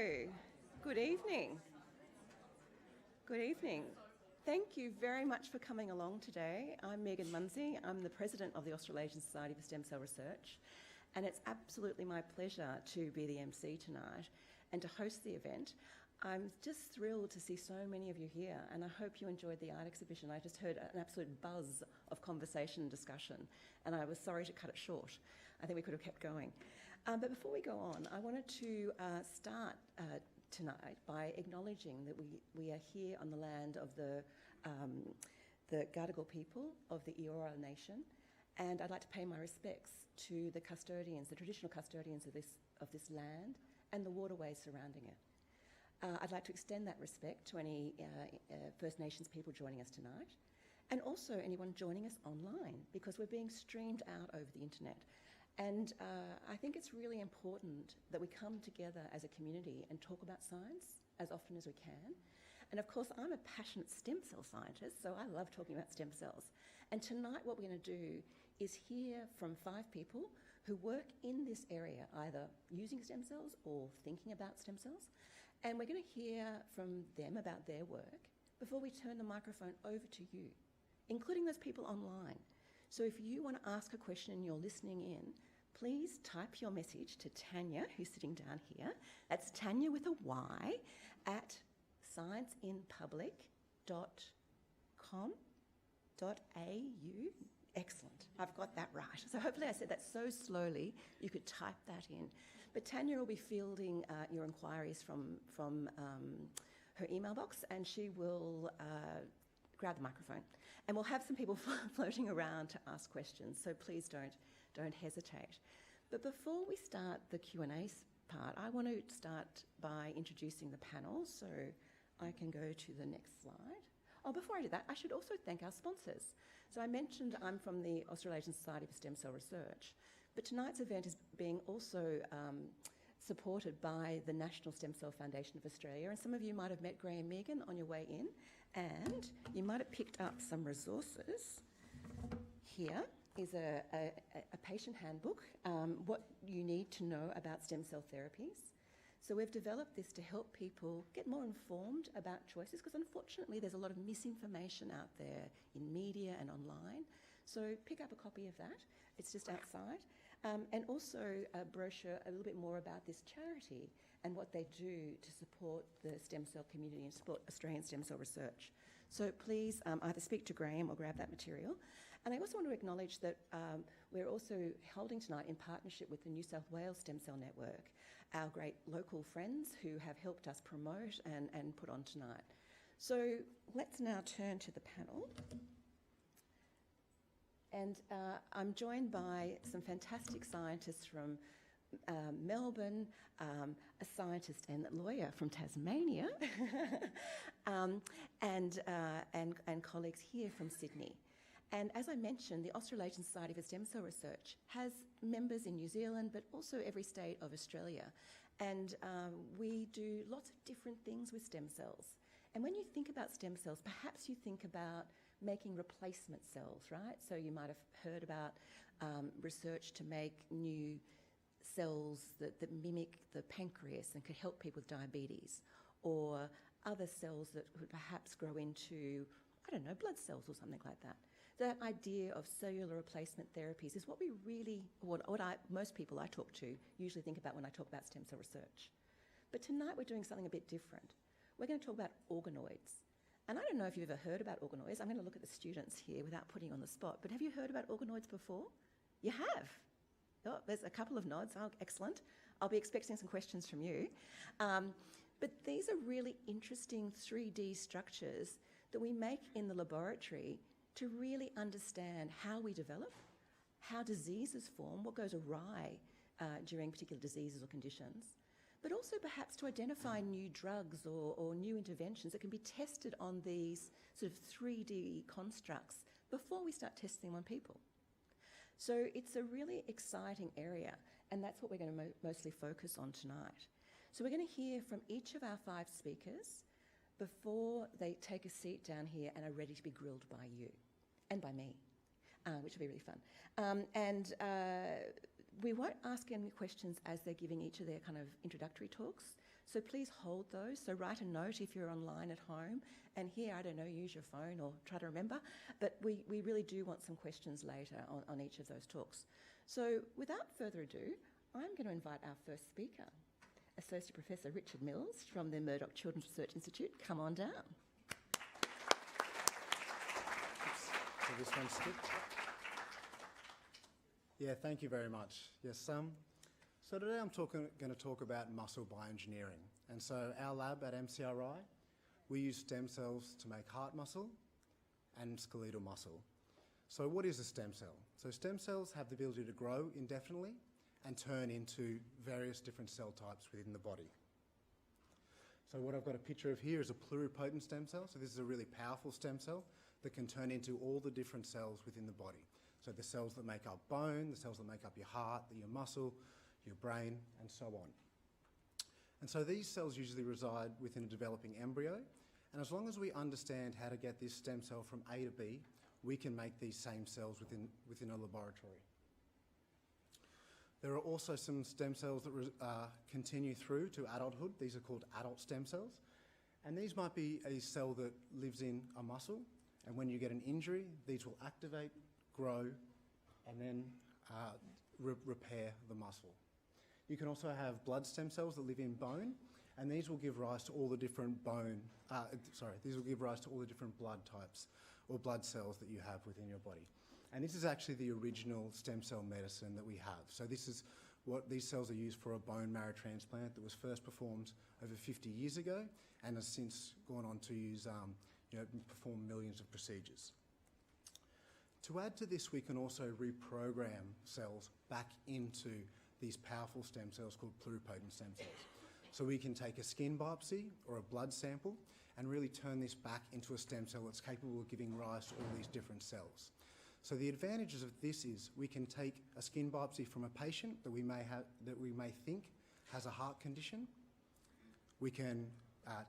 So, good evening. Good evening. Thank you very much for coming along today. I'm Megan Munsey. I'm the president of the Australasian Society for Stem Cell Research, and it's absolutely my pleasure to be the MC tonight and to host the event. I'm just thrilled to see so many of you here, and I hope you enjoyed the art exhibition. I just heard an absolute buzz of conversation and discussion, and I was sorry to cut it short. I think we could have kept going. But before we go on, I wanted to start tonight by acknowledging that we are here on the land of the Gadigal people of the Eora Nation, and I'd like to pay my respects to the custodians, the traditional custodians of this land and the waterways surrounding it. I'd like to extend that respect to any First Nations people joining us tonight, and also anyone joining us online, because we're being streamed out over the internet. And I think it's really important that we come together as a community and talk about science as often as we can. And of course, I'm a passionate stem cell scientist, so I love talking about stem cells. And tonight what we're going to do is hear from 5 people who work in this area, either using stem cells or thinking about stem cells. And we're going to hear from them about their work before we turn the microphone over to you, including those people online. So if you want to ask a question and you're listening in, please type your message to Tanya, who's sitting down here. That's Tanya with a Y, at scienceinpublic.com.au. Excellent. I've got that right. So hopefully I said that so slowly you could type that in. But Tanya will be fielding your inquiries from her email box, and she will grab the microphone. And we'll have some people floating around to ask questions, so please don't hesitate. But before we start the Q&A part, I want to start by introducing the panel, so I can go to the next slide. Oh, before I do that, I should also thank our sponsors. So I mentioned I'm from the Australasian Society for Stem Cell Research, but tonight's event is being also supported by the National Stem Cell Foundation of Australia, and some of you might have met Graham Megan on your way in, and you might have picked up some resources. Here is a patient handbook, what you need to know about stem cell therapies. So we've developed this to help people get more informed about choices, because unfortunately there's a lot of misinformation out there in media and online. So pick up a copy of that. It's just outside. And also a brochure a little bit more about this charity and what they do to support the stem cell community and support Australian stem cell research. So please either speak to Graham or grab that material. And I also want to acknowledge that we're also holding tonight in partnership with the New South Wales Stem Cell Network, our great local friends who have helped us promote and put on tonight. So let's now turn to the panel. And I'm joined by some fantastic scientists from Melbourne, a scientist and lawyer from Tasmania, and colleagues here from Sydney. And as I mentioned, the Australasian Society for Stem Cell Research has members in New Zealand, but also every state of Australia. And we do lots of different things with stem cells. And when you think about stem cells, perhaps you think about making replacement cells, right? So you might have heard about research to make new cells that mimic the pancreas and could help people with diabetes, or other cells that could perhaps grow into, I don't know, blood cells or something like that. That idea of cellular replacement therapies is what we really, most people I talk to usually think about when I talk about stem cell research. But tonight we're doing something a bit different. We're going to talk about organoids. And I don't know if you've ever heard about organoids. I'm going to look at the students here without putting you on the spot, but have you heard about organoids before? You have? Oh, there's a couple of nods. Oh, excellent. I'll be expecting some questions from you. But these are really interesting 3D structures that we make in the laboratory to really understand how we develop, how diseases form, what goes awry during particular diseases or conditions, but also perhaps to identify new drugs or new interventions that can be tested on these sort of 3D constructs before we start testing them on people. So it's a really exciting area, and that's what we're going to mostly focus on tonight. So we're going to hear from each of our 5 speakers before they take a seat down here and are ready to be grilled by you and by me, which will be really fun. We won't ask any questions as they're giving each of their kind of introductory talks. So please hold those. So write a note if you're online at home. And here, I don't know, use your phone or try to remember. But we really do want some questions later on each of those talks. So without further ado, I'm going to invite our first speaker, Associate Professor Richard Mills from the Murdoch Children's Research Institute. Come on down. So this one's skipped. Yeah, thank you very much. Yes, so today I'm going to talk about muscle bioengineering. And so our lab at MCRI, we use stem cells to make heart muscle and skeletal muscle. So what is a stem cell? So stem cells have the ability to grow indefinitely and turn into various different cell types within the body. So what I've got a picture of here is a pluripotent stem cell. So this is a really powerful stem cell that can turn into all the different cells within the body. So the cells that make up bone, the cells that make up your heart, your muscle, your brain, and so on. And so these cells usually reside within a developing embryo. And as long as we understand how to get this stem cell from A to B, we can make these same cells within a laboratory. There are also some stem cells that continue through to adulthood. These are called adult stem cells. And these might be a cell that lives in a muscle. And when you get an injury, these will activate, grow, and then repair the muscle. You can also have blood stem cells that live in bone, and these will give rise to all the different these will give rise to all the different blood types or blood cells that you have within your body. And this is actually the original stem cell medicine that we have. So this is what these cells are used for, a bone marrow transplant that was first performed over 50 years ago and has since gone on to use, perform millions of procedures. To add to this, we can also reprogram cells back into these powerful stem cells called pluripotent stem cells. So we can take a skin biopsy or a blood sample and really turn this back into a stem cell that's capable of giving rise to all these different cells. So the advantages of this is we can take a skin biopsy from a patient that we may think has a heart condition. We can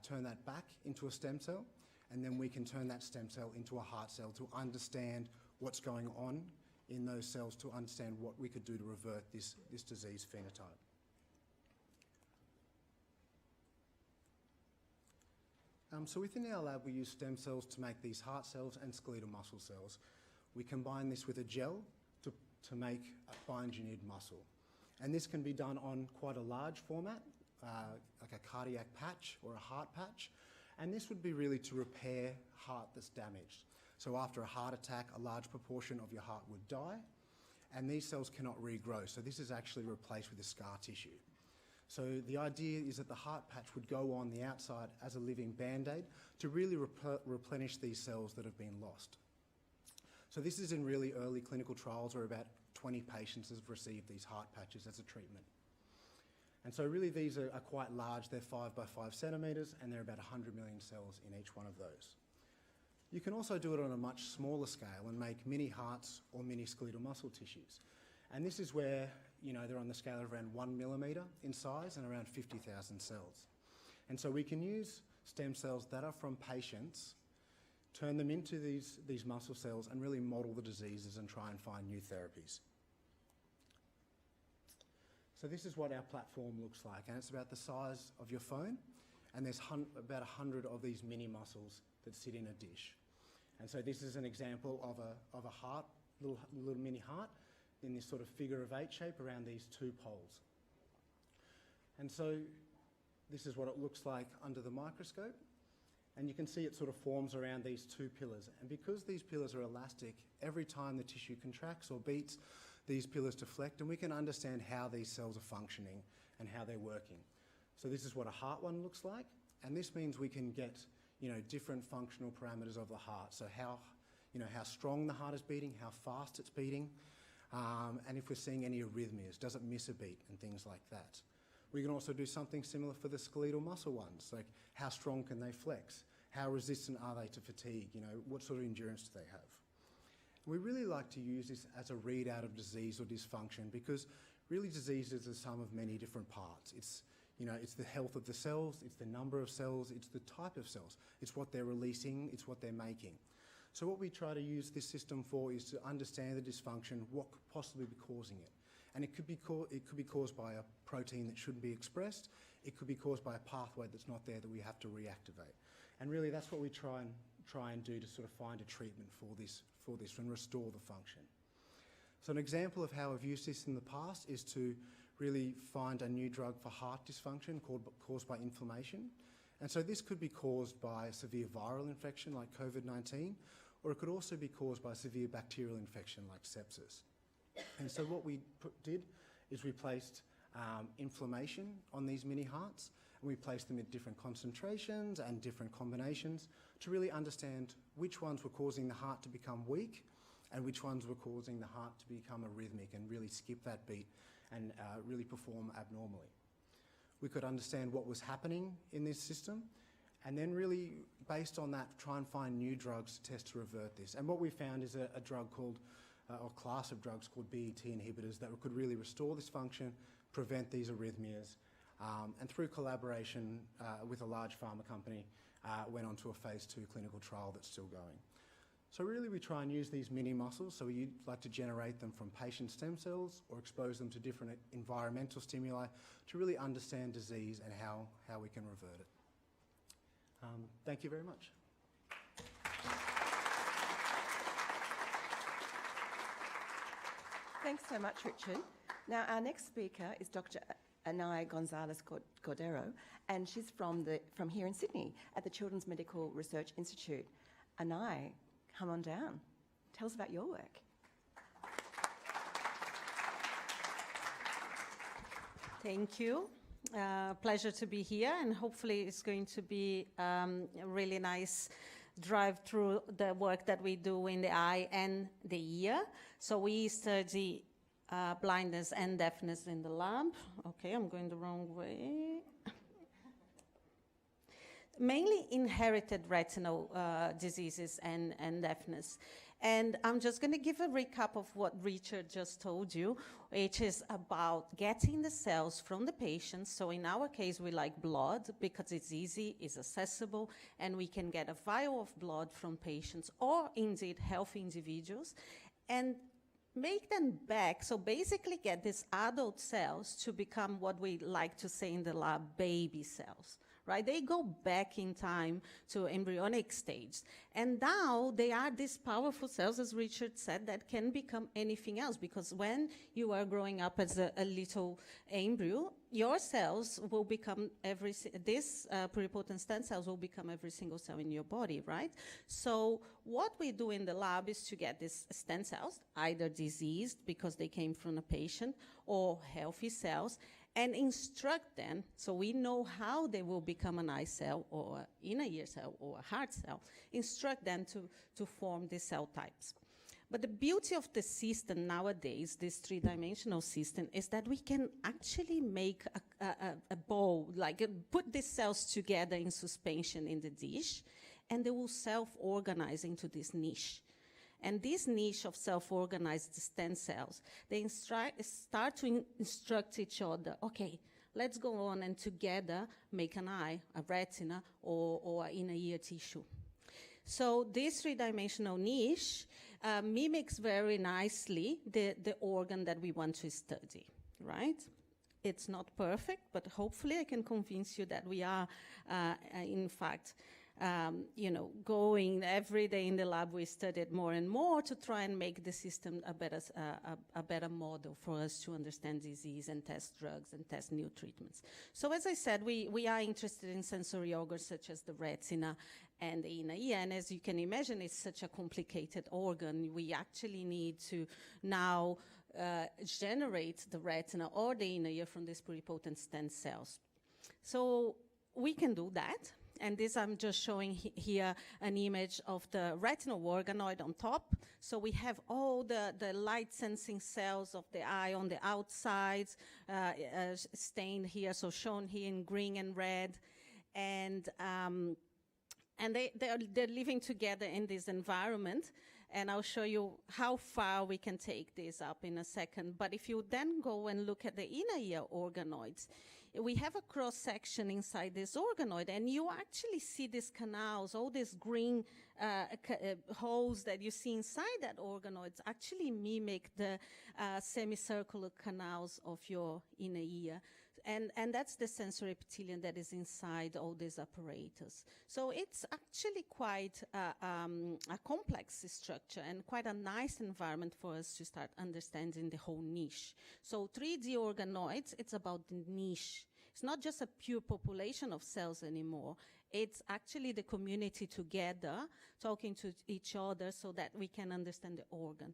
turn that back into a stem cell, and then we can turn that stem cell into a heart cell to understand what's going on in those cells, to understand what we could do to revert this disease phenotype. So within our lab, we use stem cells to make these heart cells and skeletal muscle cells. We combine this with a gel to make a bioengineered muscle. And this can be done on quite a large format, like a cardiac patch or a heart patch. And this would be really to repair heart that's damaged. So after a heart attack, a large proportion of your heart would die, and these cells cannot regrow. So this is actually replaced with a scar tissue. So the idea is that the heart patch would go on the outside as a living Band-Aid to really replenish these cells that have been lost. So this is in really early clinical trials where about 20 patients have received these heart patches as a treatment. And so really these are quite large. They're 5 by 5 centimetres, and there are about 100 million cells in each one of those. You can also do it on a much smaller scale and make mini hearts or mini skeletal muscle tissues. And this is where, they're on the scale of around 1 millimetre in size and around 50,000 cells. And so we can use stem cells that are from patients, turn them into these muscle cells and really model the diseases and try and find new therapies. So this is what our platform looks like, and it's about the size of your phone, and there's about 100 of these mini muscles that sit in a dish. And so this is an example of a heart, little mini heart, in this sort of figure of 8 shape around these 2 poles. And so this is what it looks like under the microscope. And you can see it sort of forms around these 2 pillars. And because these pillars are elastic, every time the tissue contracts or beats, these pillars deflect, and we can understand how these cells are functioning and how they're working. So this is what a heart one looks like. And this means we can get, different functional parameters of the heart. So how strong the heart is beating, how fast it's beating, and if we're seeing any arrhythmias, does it miss a beat, and things like that. We can also do something similar for the skeletal muscle ones, like how strong can they flex? How resistant are they to fatigue? What sort of endurance do they have? We really like to use this as a readout of disease or dysfunction, because really diseases are some of many different parts. It's the health of the cells, it's the number of cells, it's the type of cells, it's what they're releasing, it's what they're making. So what we try to use this system for is to understand the dysfunction, what could possibly be causing it. And it could be caused by a protein that shouldn't be expressed. It could be caused by a pathway that's not there that we have to reactivate. And really, that's what we try and do to sort of find a treatment for this and restore the function. So an example of how I've used this in the past is to really find a new drug for heart dysfunction caused by inflammation. And so this could be caused by a severe viral infection like COVID-19, or it could also be caused by a severe bacterial infection like sepsis. And so what we did is we placed inflammation on these mini hearts, and we placed them at different concentrations and different combinations to really understand which ones were causing the heart to become weak and which ones were causing the heart to become arrhythmic and really skip that beat and really perform abnormally. We could understand what was happening in this system, and then really, based on that, try and find new drugs to test to revert this. And what we found is a drug called, or class of drugs called BET inhibitors that could really restore this function, prevent these arrhythmias, and through collaboration with a large pharma company, went on to a phase 2 clinical trial that's still going. So really we try and use these mini muscles, so we like to generate them from patient stem cells or expose them to different environmental stimuli to really understand disease and how we can revert it. Thank you very much. Thanks so much, Richard. Now, our next speaker is Dr. Anai Gonzalez-Cordero, and she's from here in Sydney at the Children's Medical Research Institute. Anai, come on down. Tell us about your work. Thank you. Pleasure to be here, and hopefully it's going to be a really nice drive through the work that we do in the eye and the ear. So we study blindness and deafness in the lab. Okay, I'm going the wrong way. Mainly inherited retinal diseases and deafness. And I'm just going to give a recap of what Richard just told you, which is about getting the cells from the patient. So in our case, we like blood because it's easy, it's accessible, and we can get a vial of blood from patients or indeed healthy individuals and make them back. So basically get these adult cells to become what we like to say in the lab, baby cells. Right? They go back in time to embryonic stage. And now they are these powerful cells, as Richard said, that can become anything else. Because when you are growing up as a little embryo, your cells will become these pluripotent stem cells will become every single cell in your body, right? So what we do in the lab is to get these stem cells, either diseased because they came from a patient, or healthy cells, and instruct them, so we know how they will become an eye cell or an inner ear cell or a heart cell, instruct them to form these cell types. But the beauty of the system nowadays, this three-dimensional system, is that we can actually make a ball, like put these cells together in suspension in the dish, and they will self-organize into this niche. And this niche of self-organized stem cells, they start to instruct each other, okay, let's go on and together make an eye, a retina, or inner ear tissue. So this three-dimensional niche mimics very nicely the organ that we want to study, right? It's not perfect, but hopefully I can convince you that we are, in fact, going every day in the lab, we studied more and more to try and make the system a better model for us to understand disease and test drugs and test new treatments. So as I said, we are interested in sensory organs such as the retina and the inner ear. And as you can imagine, it's such a complicated organ. We actually need to now generate the retina or the inner ear from these pluripotent stem cells. So we can do that. And this, I'm just showing here an image of the retinal organoid on top. So we have all the light sensing cells of the eye on the outside, stained here, so shown here in green and red. And they're living together in this environment. And I'll show you how far we can take this up in a second. But if you then go and look at the inner ear organoids, we have a cross-section inside this organoid, and you actually see these canals, all these green holes that you see inside that organoids actually mimic the semicircular canals of your inner ear. And that's the sensory epithelium that is inside all these apparatus. So it's actually quite a complex structure and quite a nice environment for us to start understanding the whole niche. So 3D organoids, it's about the niche. It's not just a pure population of cells anymore. It's actually the community together, talking to each other so that we can understand the organ.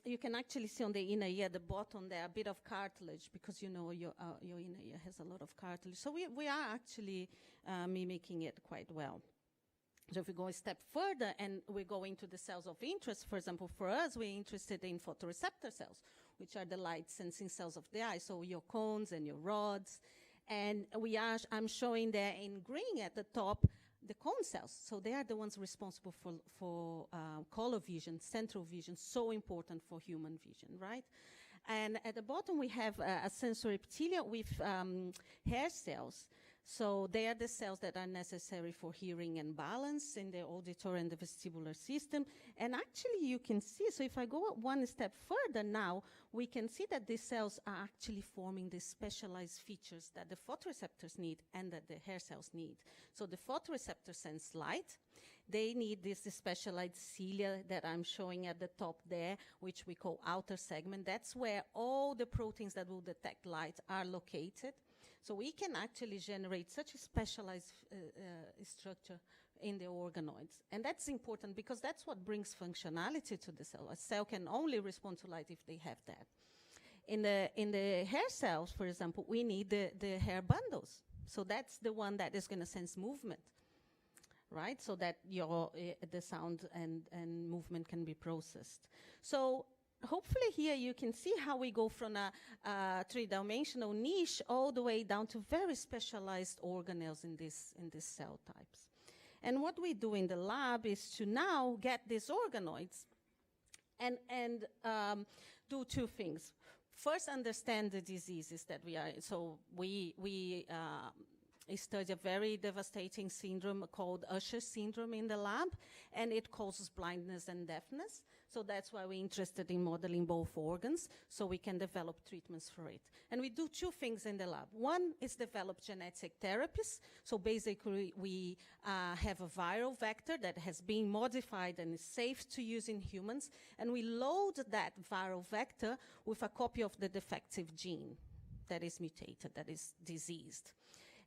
You can actually see on the inner ear, the bottom there, a bit of cartilage, because you know your inner ear has a lot of cartilage. So we are actually mimicking it quite well. So if we go a step further and we go into the cells of interest, for example, for us, we're interested in photoreceptor cells, which are the light-sensing cells of the eye, so your cones and your rods. And I'm showing there in green at the top the cone cells. So they are the ones responsible for color vision, central vision, so important for human vision, right? And at the bottom, we have a sensory epithelium with hair cells. So they are the cells that are necessary for hearing and balance in the auditory and the vestibular system. And actually, you can see, so if I go one step further now, we can see that these cells are actually forming the specialized features that the photoreceptors need and that the hair cells need. So the photoreceptor sense light. They need this specialized cilia that I'm showing at the top there, which we call outer segment. That's where all the proteins that will detect light are located. So we can actually generate such a specialized structure in the organoids. And that's important because that's what brings functionality to the cell. A cell can only respond to light if they have that. In the hair cells, for example, we need the hair bundles. So that's the one that is going to sense movement, right? So that the sound and movement can be processed. So hopefully here you can see how we go from a three-dimensional niche all the way down to very specialized organelles in these cell types. And what we do in the lab is to now get these organoids and do two things. First, understand the diseases that we are. So we study a very devastating syndrome called Usher syndrome in the lab, and it causes blindness and deafness. So that's why we're interested in modeling both organs, so we can develop treatments for it. And we do two things in the lab. One is develop genetic therapies. So basically, we have a viral vector that has been modified and is safe to use in humans, and we load that viral vector with a copy of the defective gene that is mutated, that is diseased.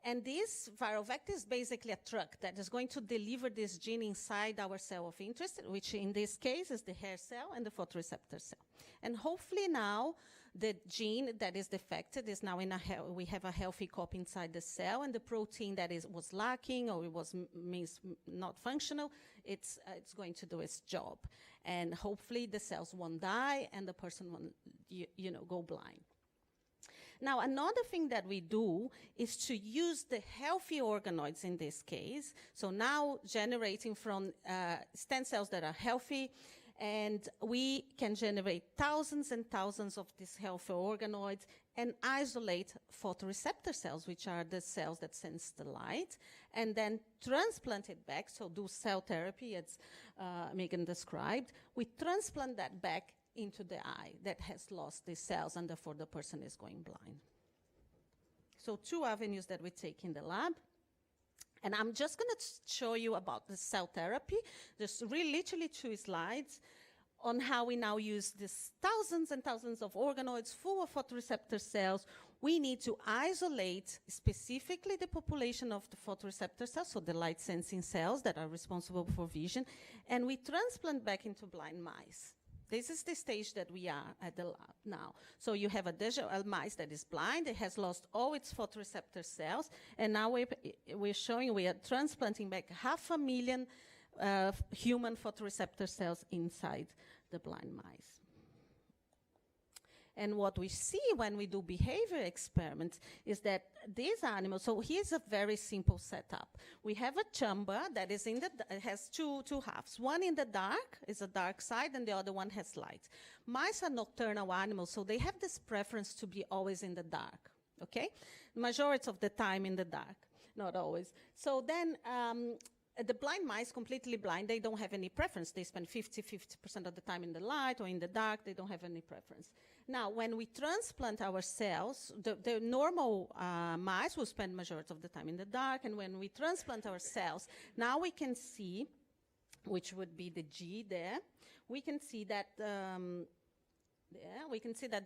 And this viral vector is basically a truck that is going to deliver this gene inside our cell of interest, which in this case is the hair cell and the photoreceptor cell. And hopefully now the gene that is defected is now we have a healthy copy inside the cell, and the protein that was lacking or it was means not functional, it's going to do its job. And hopefully the cells won't die and the person won't go blind. Now, another thing that we do is to use the healthy organoids in this case. So now generating from stem cells that are healthy, and we can generate thousands and thousands of these healthy organoids and isolate photoreceptor cells, which are the cells that sense the light, and then transplant it back, so do cell therapy, as Megan described. We transplant that back into the eye that has lost these cells, and therefore the person is going blind. So two avenues that we take in the lab. And I'm just going to show you about the cell therapy. There's really literally 2 slides on how we now use these thousands and thousands of organoids full of photoreceptor cells. We need to isolate specifically the population of the photoreceptor cells, so the light-sensing cells that are responsible for vision, and we transplant back into blind mice. This is the stage that we are at the lab now. So you have a mouse that is blind, it has lost all its photoreceptor cells, and now we are transplanting back 500,000 human photoreceptor cells inside the blind mice. And what we see when we do behavior experiments is that these animals, so here's a very simple setup. We have a chamber that is it has two halves. One in the dark is a dark side, and the other one has light. Mice are nocturnal animals, so they have this preference to be always in the dark. okay? Majority of the time in the dark, not always. So then the blind mice, completely blind, they don't have any preference. They spend 50% of the time in the light or in the dark. They don't have any preference. Now, when we transplant our cells, the normal mice will spend majority of the time in the dark, and when we transplant our cells, now we can see, which would be the G there, we can see that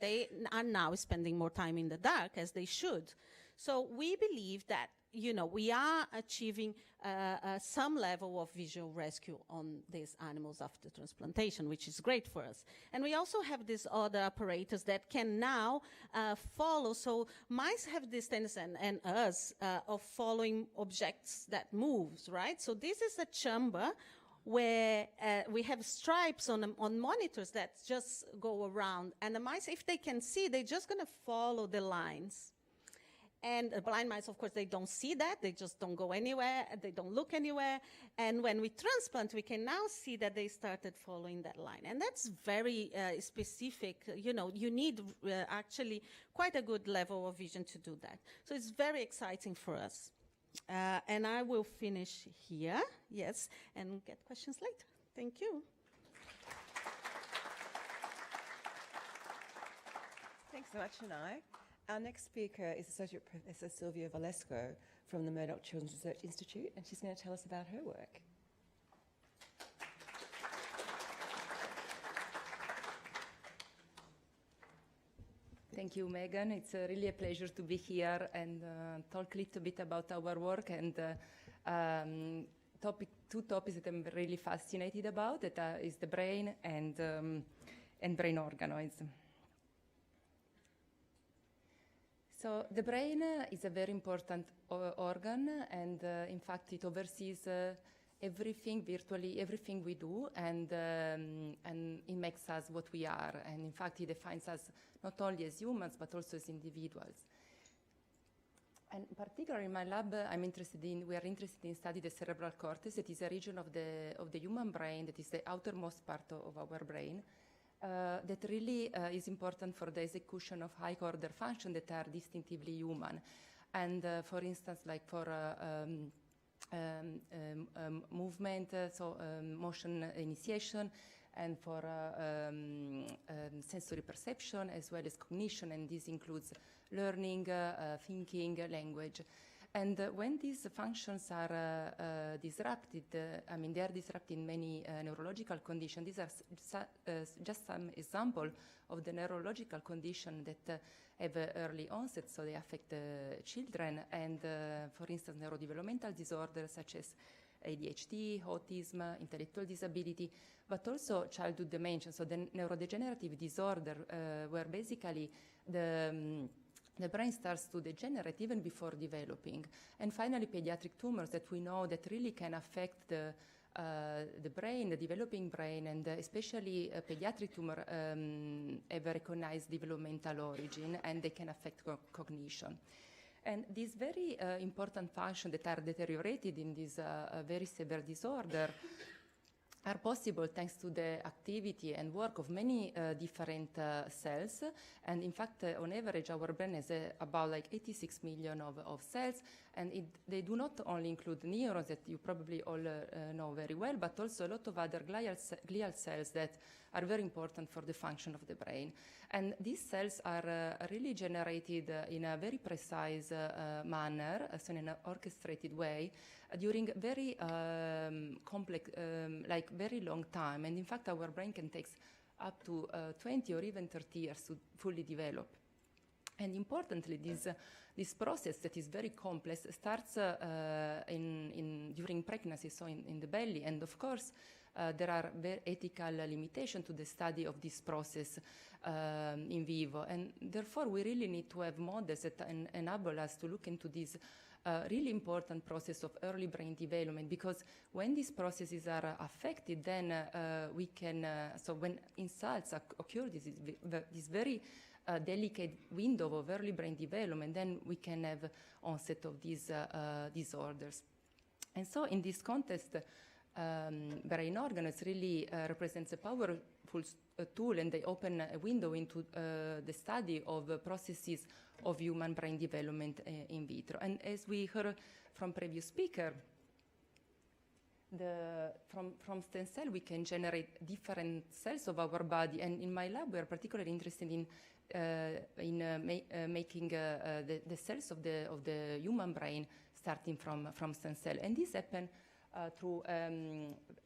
they are now spending more time in the dark, as they should. So we believe that, we are achieving some level of visual rescue on these animals after transplantation, which is great for us. And we also have these other apparatus that can now follow. So mice have this tendency, and us, of following objects that moves, right? So this is a chamber where we have stripes on monitors that just go around. And the mice, if they can see, they're just going to follow the lines. And the blind mice, of course, they don't see that. They just don't go anywhere. They don't look anywhere. And when we transplant, we can now see that they started following that line. And that's very specific. You need actually quite a good level of vision to do that. So it's very exciting for us. And I will finish here, yes, and get questions later. Thank you. Thanks so much, Shania. Our next speaker is Associate Professor Silvia Valesco from the Murdoch Children's Research Institute, and she's going to tell us about her work. Thank you, Megan. It's really a pleasure to be here and talk a little bit about our work and two topics that I'm really fascinated about, that is the brain and brain organoids. So the brain is a very important organ, and in fact it oversees everything, virtually everything we do, and it makes us what we are. And in fact it defines us not only as humans, but also as individuals. And particularly in my lab, we are interested in studying the cerebral cortex. That is a region of the human brain that is the outermost part of our brain. That really is important for the execution of high-order functions that are distinctively human. And for instance, like for movement, motion initiation, and for sensory perception, as well as cognition, and this includes learning, thinking, language. And when these functions are disrupted, they are disrupted in many neurological conditions. These are just some example of the neurological conditions that have early onset, so they affect children. And for instance, neurodevelopmental disorders such as ADHD, autism, intellectual disability, but also childhood dementia. So the neurodegenerative disorder, where basically the brain starts to degenerate even before developing. And finally, pediatric tumors that we know that really can affect the brain, the developing brain, and especially pediatric tumor have a recognized developmental origin, and they can affect cognition. And these very important functions that are deteriorated in this very severe disorder are possible thanks to the activity and work of many different cells. And in fact, on average, our brain has about like 86 million of cells, and they do not only include neurons that you probably all know very well, but also a lot of other glial cells that are very important for the function of the brain. And these cells are really generated in a very precise manner, so in an orchestrated way, during very complex, like very long time. And in fact, our brain can take up to 20 or even 30 years to fully develop. And importantly, this process that is very complex starts during pregnancy, so in the belly. And of course, there are very ethical limitations to the study of this process in vivo. And therefore, we really need to have models that enable us to look into this really important process of early brain development, because when these processes are affected, then we can, so when insults occur, this very delicate window of early brain development, then we can have onset of these disorders. And so in this context, brain organoids really represents a powerful a tool and they open a window into the study of processes of human brain development in vitro. And as we heard from previous speaker, from stem cell we can generate different cells of our body, and in my lab we are particularly interested in making the cells of the human brain starting from stem cell, and this happens through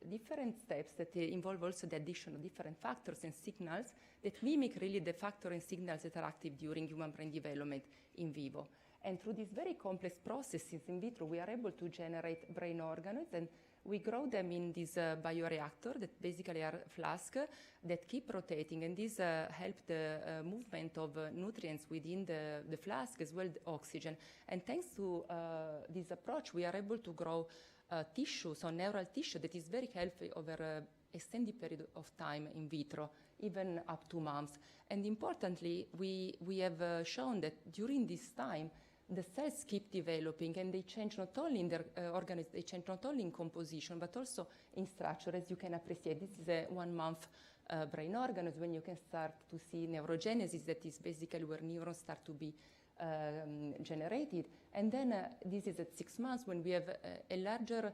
different steps that involve also the addition of different factors and signals that mimic really the factor and signals that are active during human brain development in vivo. And through these very complex processes in vitro, we are able to generate brain organoids, and we grow them in this bioreactor that basically are flasks that keep rotating, and this help the movement of nutrients within the flask as well as oxygen. And thanks to this approach, we are able to grow tissue, so neural tissue that is very healthy over an extended period of time in vitro, even up to months. And importantly, we have shown that during this time, the cells keep developing, and they change not only in their organisms, they change not only in composition, but also in structure, as you can appreciate. This is a 1 month brain organoid when you can start to see neurogenesis, that is basically where neurons start to be generated. And then this is at 6 months when we have a larger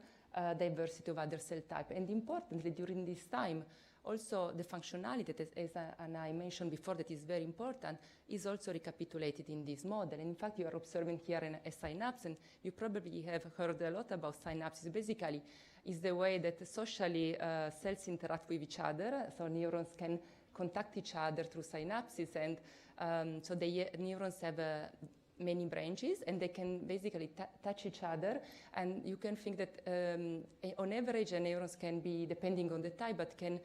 diversity of other cell type. And importantly, during this time, also the functionality that, as I mentioned before, that is very important, is also recapitulated in this model. And in fact, you are observing here a synapse, and you probably have heard a lot about synapses. Basically, is the way that socially cells interact with each other. So neurons can contact each other through synapses, and so the neurons have many branches, and they can basically touch each other. And you can think that on average, neurons can be, depending on the type, but can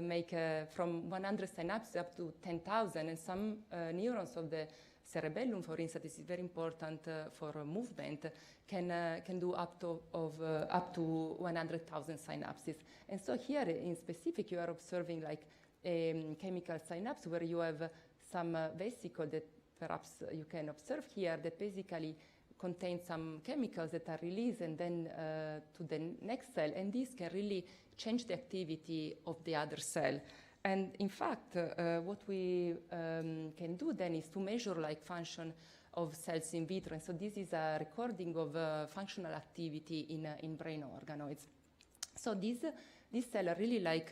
make from 100 synapses up to 10,000. And some neurons of the cerebellum, for instance, this is very important for movement, can do up to 100,000 synapses. And so here, in specific, you are observing like a chemical synapse where you have some vesicle that perhaps you can observe here that basically contains some chemicals that are released and then to the next cell, and this can really change the activity of the other cell. And in fact, what we can do then is to measure like function of cells in vitro, and so this is a recording of functional activity in brain organoids. So these cells are really like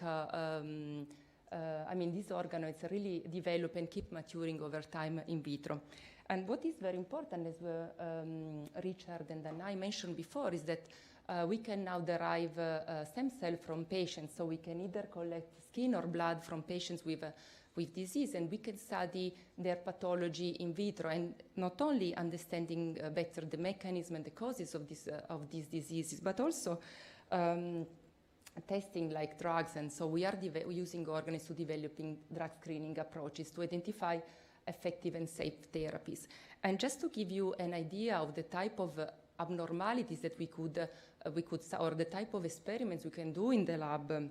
these organoids really develop and keep maturing over time in vitro. And what is very important, as Richard and I mentioned before, is that we can now derive stem cell from patients. So we can either collect skin or blood from patients with disease, and we can study their pathology in vitro, and not only understanding better the mechanism and the causes of these diseases, but also testing like drugs. And so we are using organoids to developing drug screening approaches to identify effective and safe therapies. And just to give you an idea of the type of abnormalities that we could or the type of experiments we can do in the lab,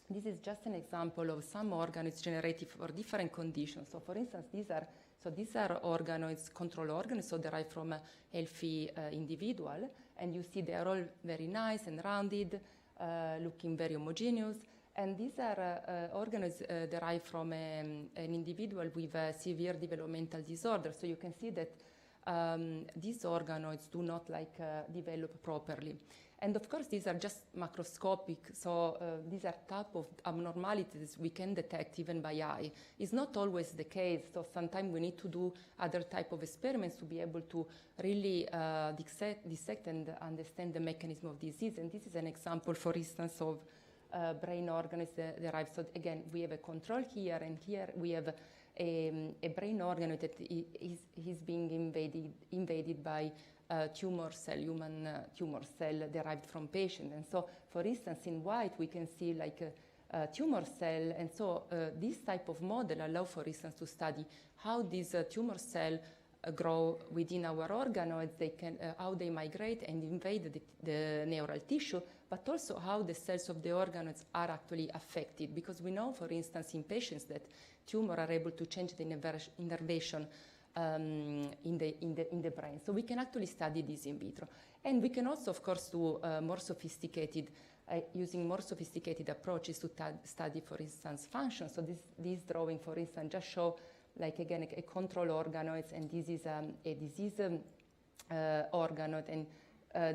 this is just an example of some organoids generated for different conditions. So for instance, these are organoids, control organoids, so derived from a healthy individual, and you see they are all very nice and rounded, looking very homogeneous. And these are organoids derived from an individual with a severe developmental disorder. So you can see that these organoids do not develop properly. And of course, these are just macroscopic, so these are type of abnormalities we can detect even by eye. It's not always the case, so sometimes we need to do other type of experiments to be able to really dissect and understand the mechanism of disease. And this is an example, for instance, of brain organoids derived. So again, we have a control here, and here we have a brain organoid that is being invaded by tumor cell, human tumor cell derived from patient. And so, for instance, in white, we can see like a tumor cell. And so this type of model allow, for instance, to study how these tumor cell grow within our organoids, how they migrate and invade the neural tissue, but also how the cells of the organoids are actually affected. Because we know, for instance, in patients that tumor are able to change the innervation in the brain. So we can actually study this in vitro. And we can also, of course, do more sophisticated, using more sophisticated approaches to study, for instance, function. So this drawing, for instance, just show, like, again, a control organoids, and this is a disease organoid, and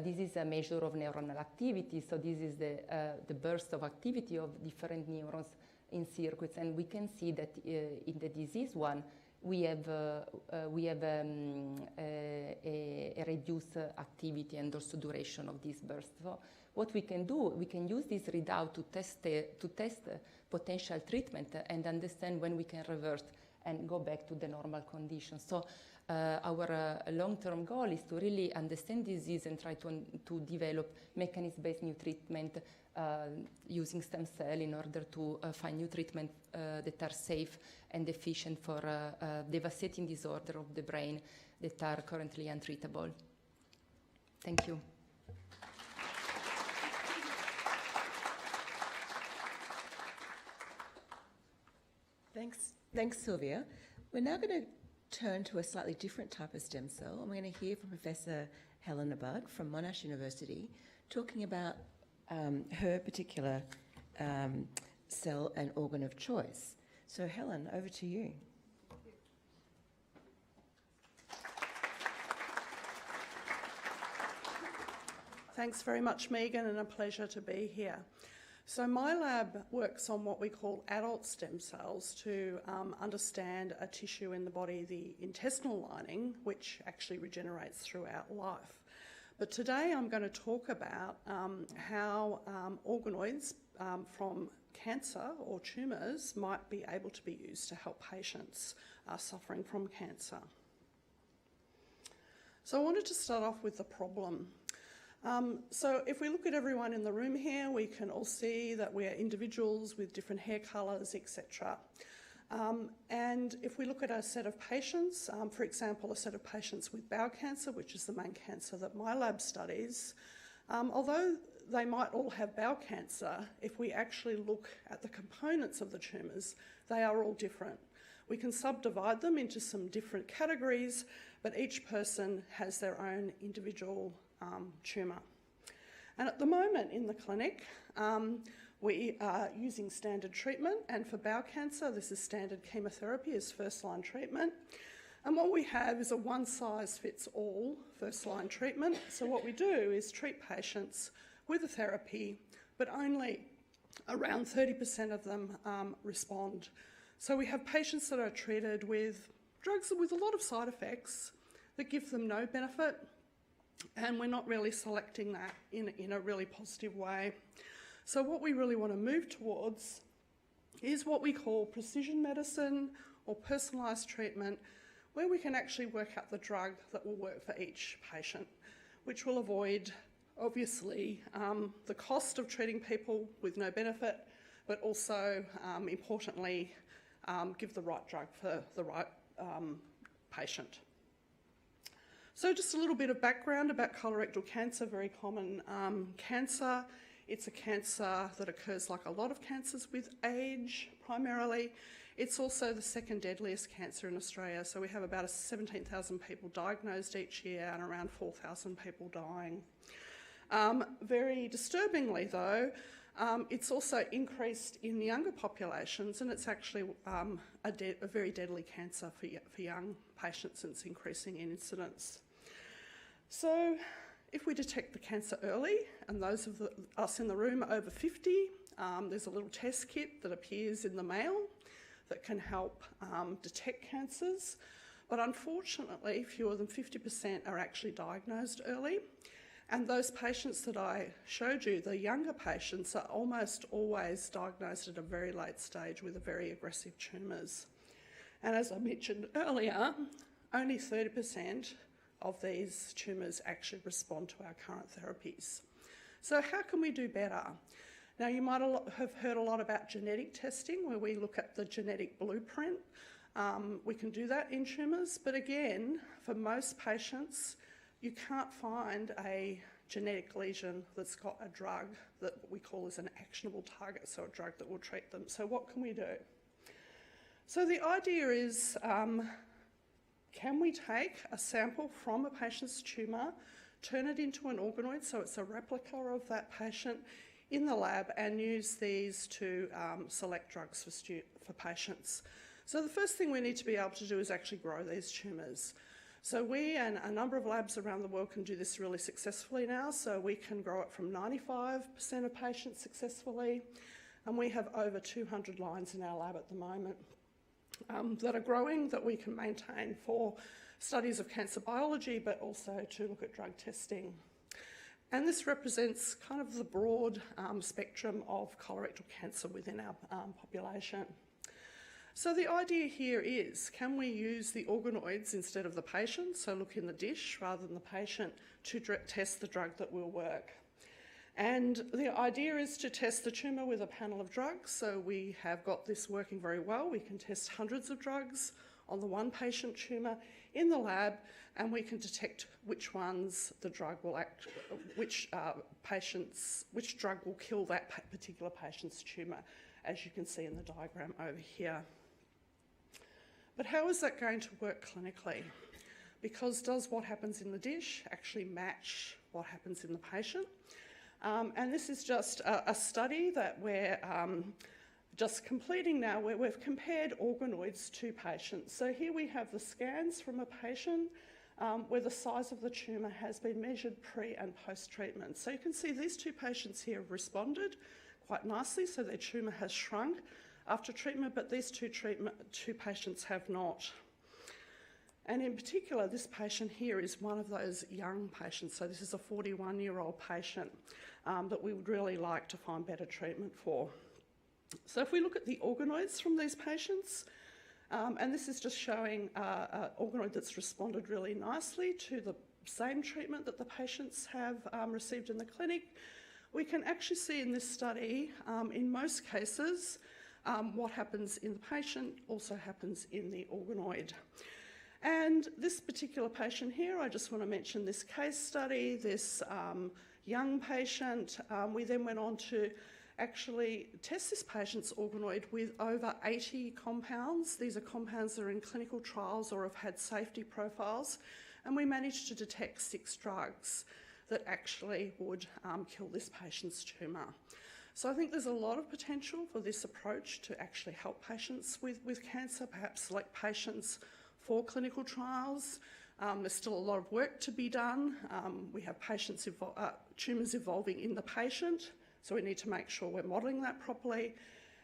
this is a measure of neuronal activity. So this is the burst of activity of different neurons in circuits, and we can see that in the disease one, we have a reduced activity and also duration of this burst. So what we can do, we can use this readout to test potential treatment and understand when we can revert and go back to the normal conditions. So our long-term goal is to really understand disease and try to develop mechanism-based new treatment using stem cell in order to find new treatment that are safe and efficient for devastating disorder of the brain that are currently untreatable. Thank you. Thanks, Sylvia. We're now going to turn to a slightly different type of stem cell, and we're going to hear from Professor Helena Budd from Monash University talking about her particular cell and organ of choice. So Helen, over to you. Thanks very much, Megan, and a pleasure to be here. So my lab works on what we call adult stem cells to understand a tissue in the body, the intestinal lining, which actually regenerates throughout life. But today I'm going to talk about how organoids from cancer or tumours might be able to be used to help patients suffering from cancer. So I wanted to start off with the problem. So if we look at everyone in the room here, we can all see that we're individuals with different hair colours, etc. And if we look at a set of patients, for example, a set of patients with bowel cancer, which is the main cancer that my lab studies, although they might all have bowel cancer, if we actually look at the components of the tumours, they are all different. We can subdivide them into some different categories, but each person has their own individual tumour. And at the moment in the clinic, we are using standard treatment, and for bowel cancer, this is standard chemotherapy as first-line treatment. And what we have is a one-size-fits-all first-line treatment. So what we do is treat patients with a therapy, but only around 30% of them respond. So we have patients that are treated with drugs with a lot of side effects that give them no benefit, and we're not really selecting that in a really positive way. So what we really want to move towards is what we call precision medicine or personalised treatment, where we can actually work out the drug that will work for each patient, which will avoid, obviously, the cost of treating people with no benefit, but also, importantly, give the right drug for the right patient. So just a little bit of background about colorectal cancer, very common cancer. It's a cancer that occurs like a lot of cancers with age, primarily. It's also the second deadliest cancer in Australia. So we have about 17,000 people diagnosed each year and around 4,000 people dying. Very disturbingly, though, it's also increased in younger populations, and it's actually a very deadly cancer for young patients, and it's increasing in incidence. So if we detect the cancer early, and those of us in the room over 50, there's a little test kit that appears in the mail that can help detect cancers. But unfortunately, fewer than 50% are actually diagnosed early. And those patients that I showed you, the younger patients, are almost always diagnosed at a very late stage with very aggressive tumours. And as I mentioned earlier, only 30% of these tumours actually respond to our current therapies. So how can we do better? Now, you might have heard a lot about genetic testing, where we look at the genetic blueprint. We can do that in tumours, but again, for most patients, you can't find a genetic lesion that's got a drug that we call as an actionable target, so a drug that will treat them. So what can we do? So the idea is can we take a sample from a patient's tumour, turn it into an organoid, so it's a replica of that patient, in the lab, and use these to select drugs for patients. So the first thing we need to be able to do is actually grow these tumours. So we and a number of labs around the world can do this really successfully now. So we can grow it from 95% of patients successfully, and we have over 200 lines in our lab at the moment that are growing, that we can maintain for studies of cancer biology, but also to look at drug testing. And this represents kind of the broad spectrum of colorectal cancer within our population. So the idea here is, can we use the organoids instead of the patient, so look in the dish rather than the patient, to test the drug that will work? And the idea is to test the tumour with a panel of drugs. So we have got this working very well. We can test hundreds of drugs on the one patient tumour in the lab, and we can detect which ones the drug will which drug will kill that particular patient's tumour, as you can see in the diagram over here. But how is that going to work clinically? Because does what happens in the dish actually match what happens in the patient? And this is just a study that we're just completing now, where we've compared organoids to patients. So here we have the scans from a patient where the size of the tumour has been measured pre and post-treatment. So you can see these two patients here have responded quite nicely, so their tumour has shrunk after treatment, but these two patients have not. And in particular, this patient here is one of those young patients. So this is a 41-year-old patient that we would really like to find better treatment for. So if we look at the organoids from these patients, and this is just showing an organoid that's responded really nicely to the same treatment that the patients have received in the clinic, we can actually see in this study, in most cases, what happens in the patient also happens in the organoid. And this particular patient here, I just want to mention this case study, this young patient. We then went on to actually test this patient's organoid with over 80 compounds. These are compounds that are in clinical trials or have had safety profiles, and we managed to detect 6 drugs that actually would kill this patient's tumour. So I think there's a lot of potential for this approach to actually help patients with cancer, perhaps select patients for clinical trials. There's still a lot of work to be done. We have tumours evolving in the patient, so we need to make sure we're modelling that properly.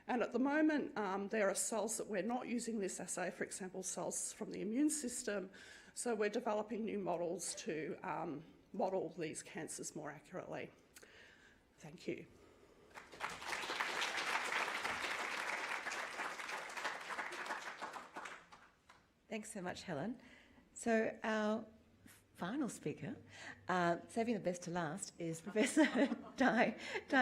And at the moment, there are cells that we're not using this assay, for example, cells from the immune system. So we're developing new models to model these cancers more accurately. Thank you. Thanks so much, Helen. So our final speaker, saving the best to last, is Professor Di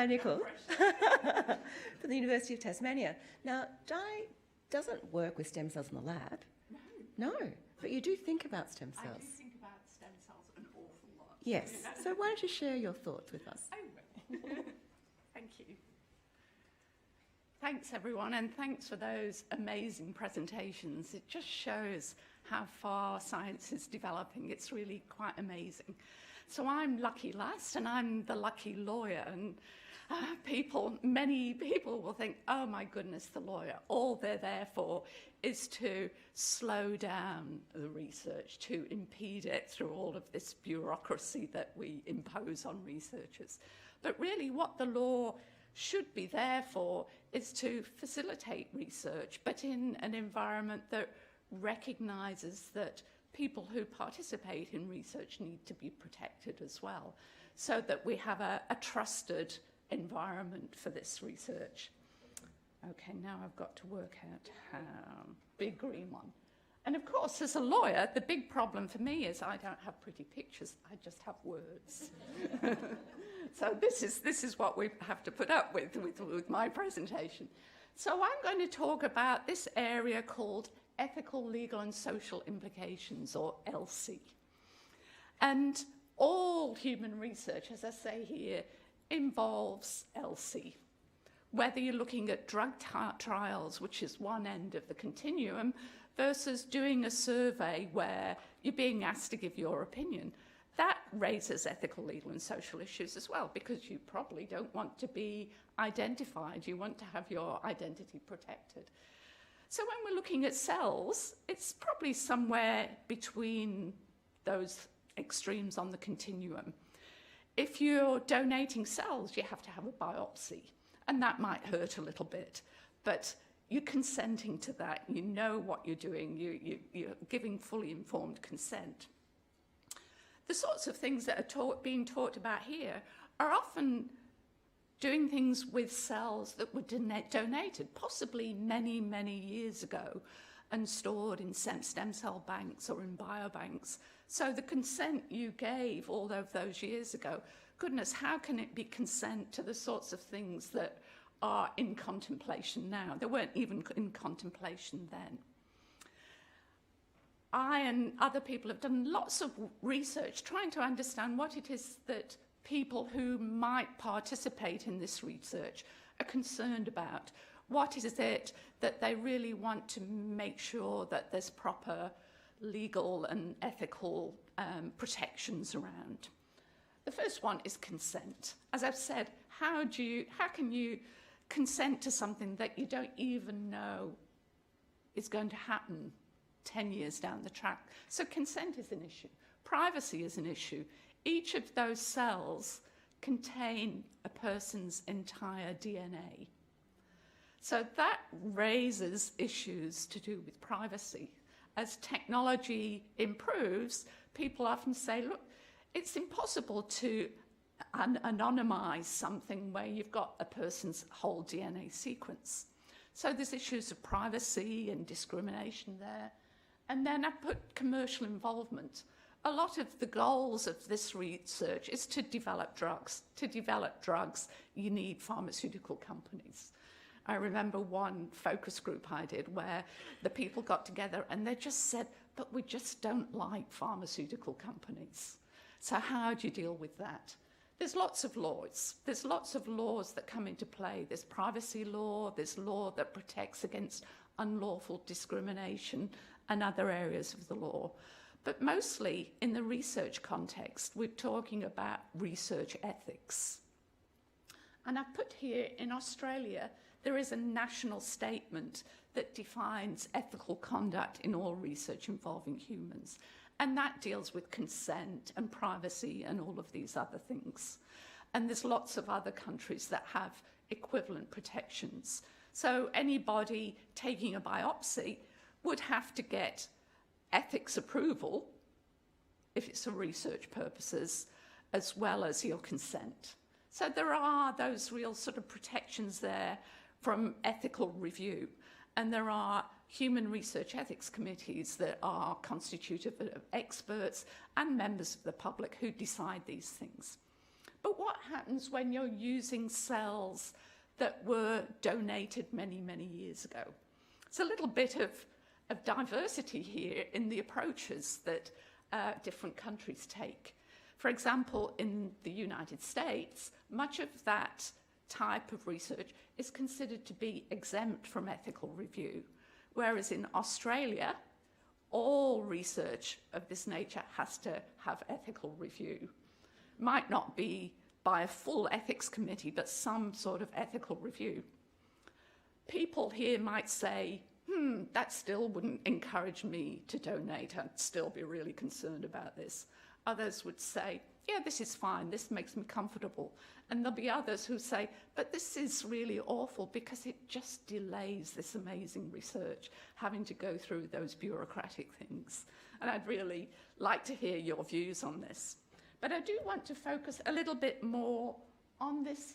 Nichols from the University of Tasmania. Now, Di doesn't work with stem cells in the lab. No, but you do think about stem cells. I do think about stem cells an awful lot. Yes. So why don't you share your thoughts with us? I will. Thank you. Thanks, everyone, and thanks for those amazing presentations. It just shows how far science is developing. It's really quite amazing. So I'm lucky last, and I'm the lucky lawyer, and many people will think, oh my goodness, the lawyer. All they're there for is to slow down the research, to impede it through all of this bureaucracy that we impose on researchers. But really what the law should be there for is to facilitate research, but in an environment that recognises that people who participate in research need to be protected as well, so that we have a trusted environment for this research. Okay, now I've got to work out how. Big green one. And of course, as a lawyer, the big problem for me is I don't have pretty pictures, I just have words. So this is what we have to put up with my presentation. So I'm going to talk about this area called ethical, legal and social implications, or ELSI. And all human research, as I say here, involves ELSI. Whether you're looking at drug trials, which is one end of the continuum, versus doing a survey where you're being asked to give your opinion. That raises ethical, legal and social issues as well, because you probably don't want to be identified. You want to have your identity protected. So when we're looking at cells, it's probably somewhere between those extremes on the continuum. If you're donating cells, you have to have a biopsy, and that might hurt a little bit, but you're consenting to that. You know what you're doing. You're giving fully informed consent. The sorts of things that are being talked about here are often doing things with cells that were donated, possibly many, many years ago, and stored in stem cell banks or in biobanks. So the consent you gave all of those years ago, goodness, how can it be consent to the sorts of things that are in contemplation now? They weren't even in contemplation then. I and other people have done lots of research trying to understand what it is that people who might participate in this research are concerned about. What is it that they really want to make sure that there's proper legal and ethical protections around? The first one is consent. As I've said, how can you consent to something that you don't even know is going to happen 10 years down the track? So consent is an issue. Privacy is an issue. Each of those cells contain a person's entire DNA. So that raises issues to do with privacy. As technology improves, people often say, look, it's impossible to anonymize something where you've got a person's whole DNA sequence. So there's issues of privacy and discrimination there. And then I put commercial involvement. A lot of the goals of this research is to develop drugs. To develop drugs, you need pharmaceutical companies. I remember one focus group I did where the people got together and they just said, but we just don't like pharmaceutical companies. So how do you deal with that? There's lots of laws. There's lots of laws that come into play. There's privacy law, there's law that protects against unlawful discrimination and other areas of the law. But mostly in the research context, we're talking about research ethics. And I've put here in Australia, there is a national statement that defines ethical conduct in all research involving humans. And that deals with consent and privacy and all of these other things. And there's lots of other countries that have equivalent protections. So anybody taking a biopsy would have to get ethics approval, if it's for research purposes, as well as your consent. So there are those real sort of protections there from ethical review. And there are human research ethics committees that are constituted of experts and members of the public who decide these things. But what happens when you're using cells that were donated many, many years ago? It's a little bit of diversity here in the approaches that different countries take. For example, in the United States, much of that type of research is considered to be exempt from ethical review, whereas in Australia, all research of this nature has to have ethical review. Might not be by a full ethics committee, but some sort of ethical review. People here might say, that still wouldn't encourage me to donate. I'd still be really concerned about this. Others would say, yeah, this is fine. This makes me comfortable. And there'll be others who say, but this is really awful because it just delays this amazing research, having to go through those bureaucratic things. And I'd really like to hear your views on this. But I do want to focus a little bit more on this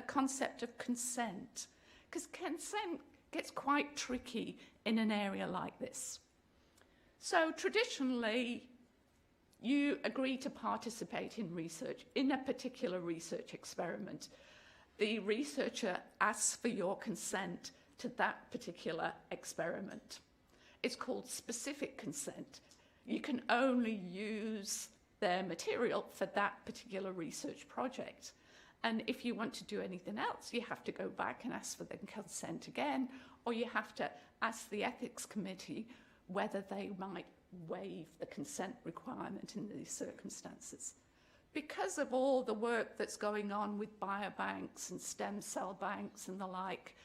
concept of consent, because consent gets quite tricky in an area like this. So traditionally, you agree to participate in research, in a particular research experiment. The researcher asks for your consent to that particular experiment. It's called specific consent. You can only use their material for that particular research project. And if you want to do anything else, you have to go back and ask for the consent again, or you have to ask the ethics committee whether they might waive the consent requirement in these circumstances. Because of all the work that's going on with biobanks and stem cell banks and the like,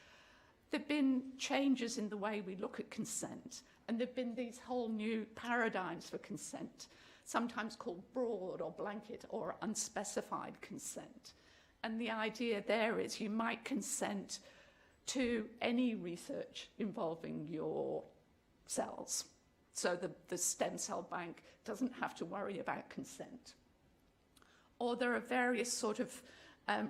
there have been changes in the way we look at consent, and there have been these whole new paradigms for consent, sometimes called broad or blanket or unspecified consent. And the idea there is you might consent to any research involving your cells. So the stem cell bank doesn't have to worry about consent. Or there are various sort of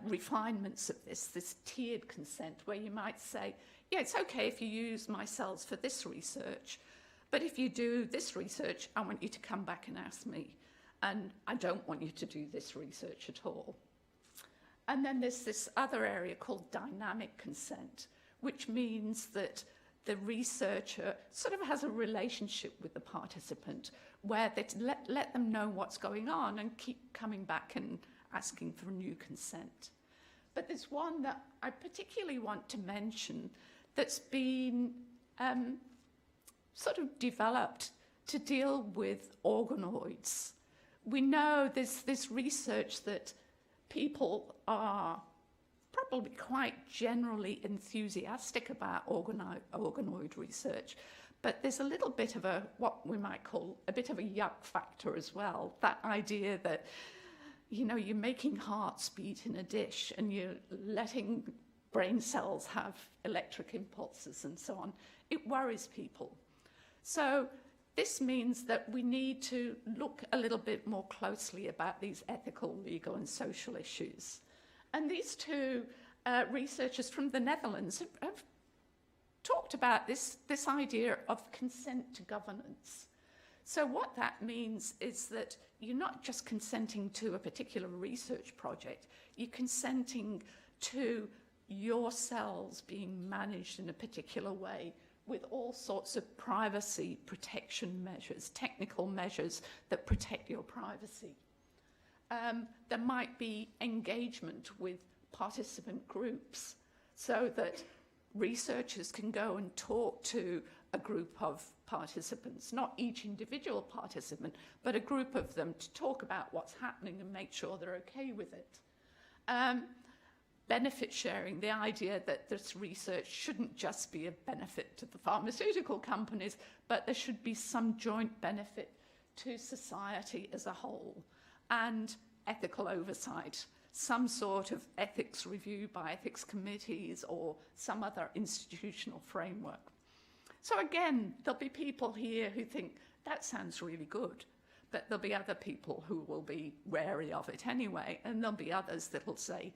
refinements of this tiered consent, where you might say, yeah, it's okay if you use my cells for this research, but if you do this research, I want you to come back and ask me, and I don't want you to do this research at all. And then there's this other area called dynamic consent, which means that the researcher sort of has a relationship with the participant where they let them know what's going on and keep coming back and asking for new consent. But there's one that I particularly want to mention that's been sort of developed to deal with organoids. We know there's this research that people are probably quite generally enthusiastic about organoid research, but there's a little bit of what we might call a bit of a yuck factor as well. That idea that, you know, you're making hearts beat in a dish and you're letting brain cells have electric impulses and so on. It worries people. So this means that we need to look a little bit more closely about these ethical, legal and social issues. And these two researchers from the Netherlands have talked about this idea of consent to governance. So what that means is that you're not just consenting to a particular research project, you're consenting to your cells being managed in a particular way with all sorts of privacy protection measures, technical measures that protect your privacy. There might be engagement with participant groups so that researchers can go and talk to a group of participants, not each individual participant, but a group of them to talk about what's happening and make sure they're okay with it. Benefit sharing, the idea that this research shouldn't just be a benefit to the pharmaceutical companies, but there should be some joint benefit to society as a whole. And ethical oversight, some sort of ethics review by ethics committees or some other institutional framework. So again, there'll be people here who think, that sounds really good, but there'll be other people who will be wary of it anyway, and there'll be others that'll say,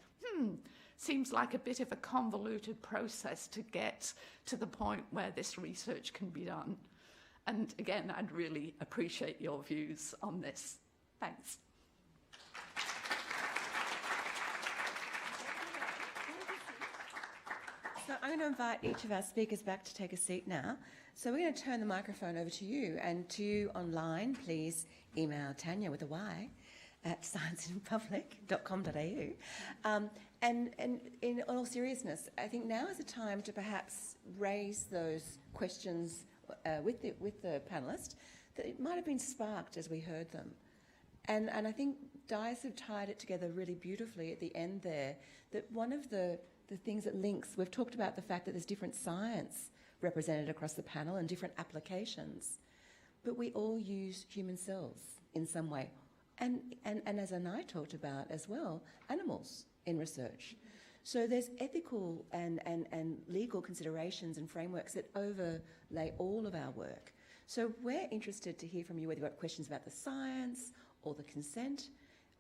seems like a bit of a convoluted process to get to the point where this research can be done. And again, I'd really appreciate your views on this. Thanks. So I'm going to invite each of our speakers back to take a seat now. So we're going to turn the microphone over to you, and to you online, please email Tanya with a Y at scienceinpublic.com.au. And in all seriousness, I think now is the time to perhaps raise those questions with the panellist that it might have been sparked as we heard them. And I think Dias have tied it together really beautifully at the end there, that one of the things that links, we've talked about the fact that there's different science represented across the panel and different applications, but we all use human cells in some way. And as Anai talked about as well, animals in research. So there's ethical and legal considerations and frameworks that overlay all of our work. So we're interested to hear from you whether you've got questions about the science or the consent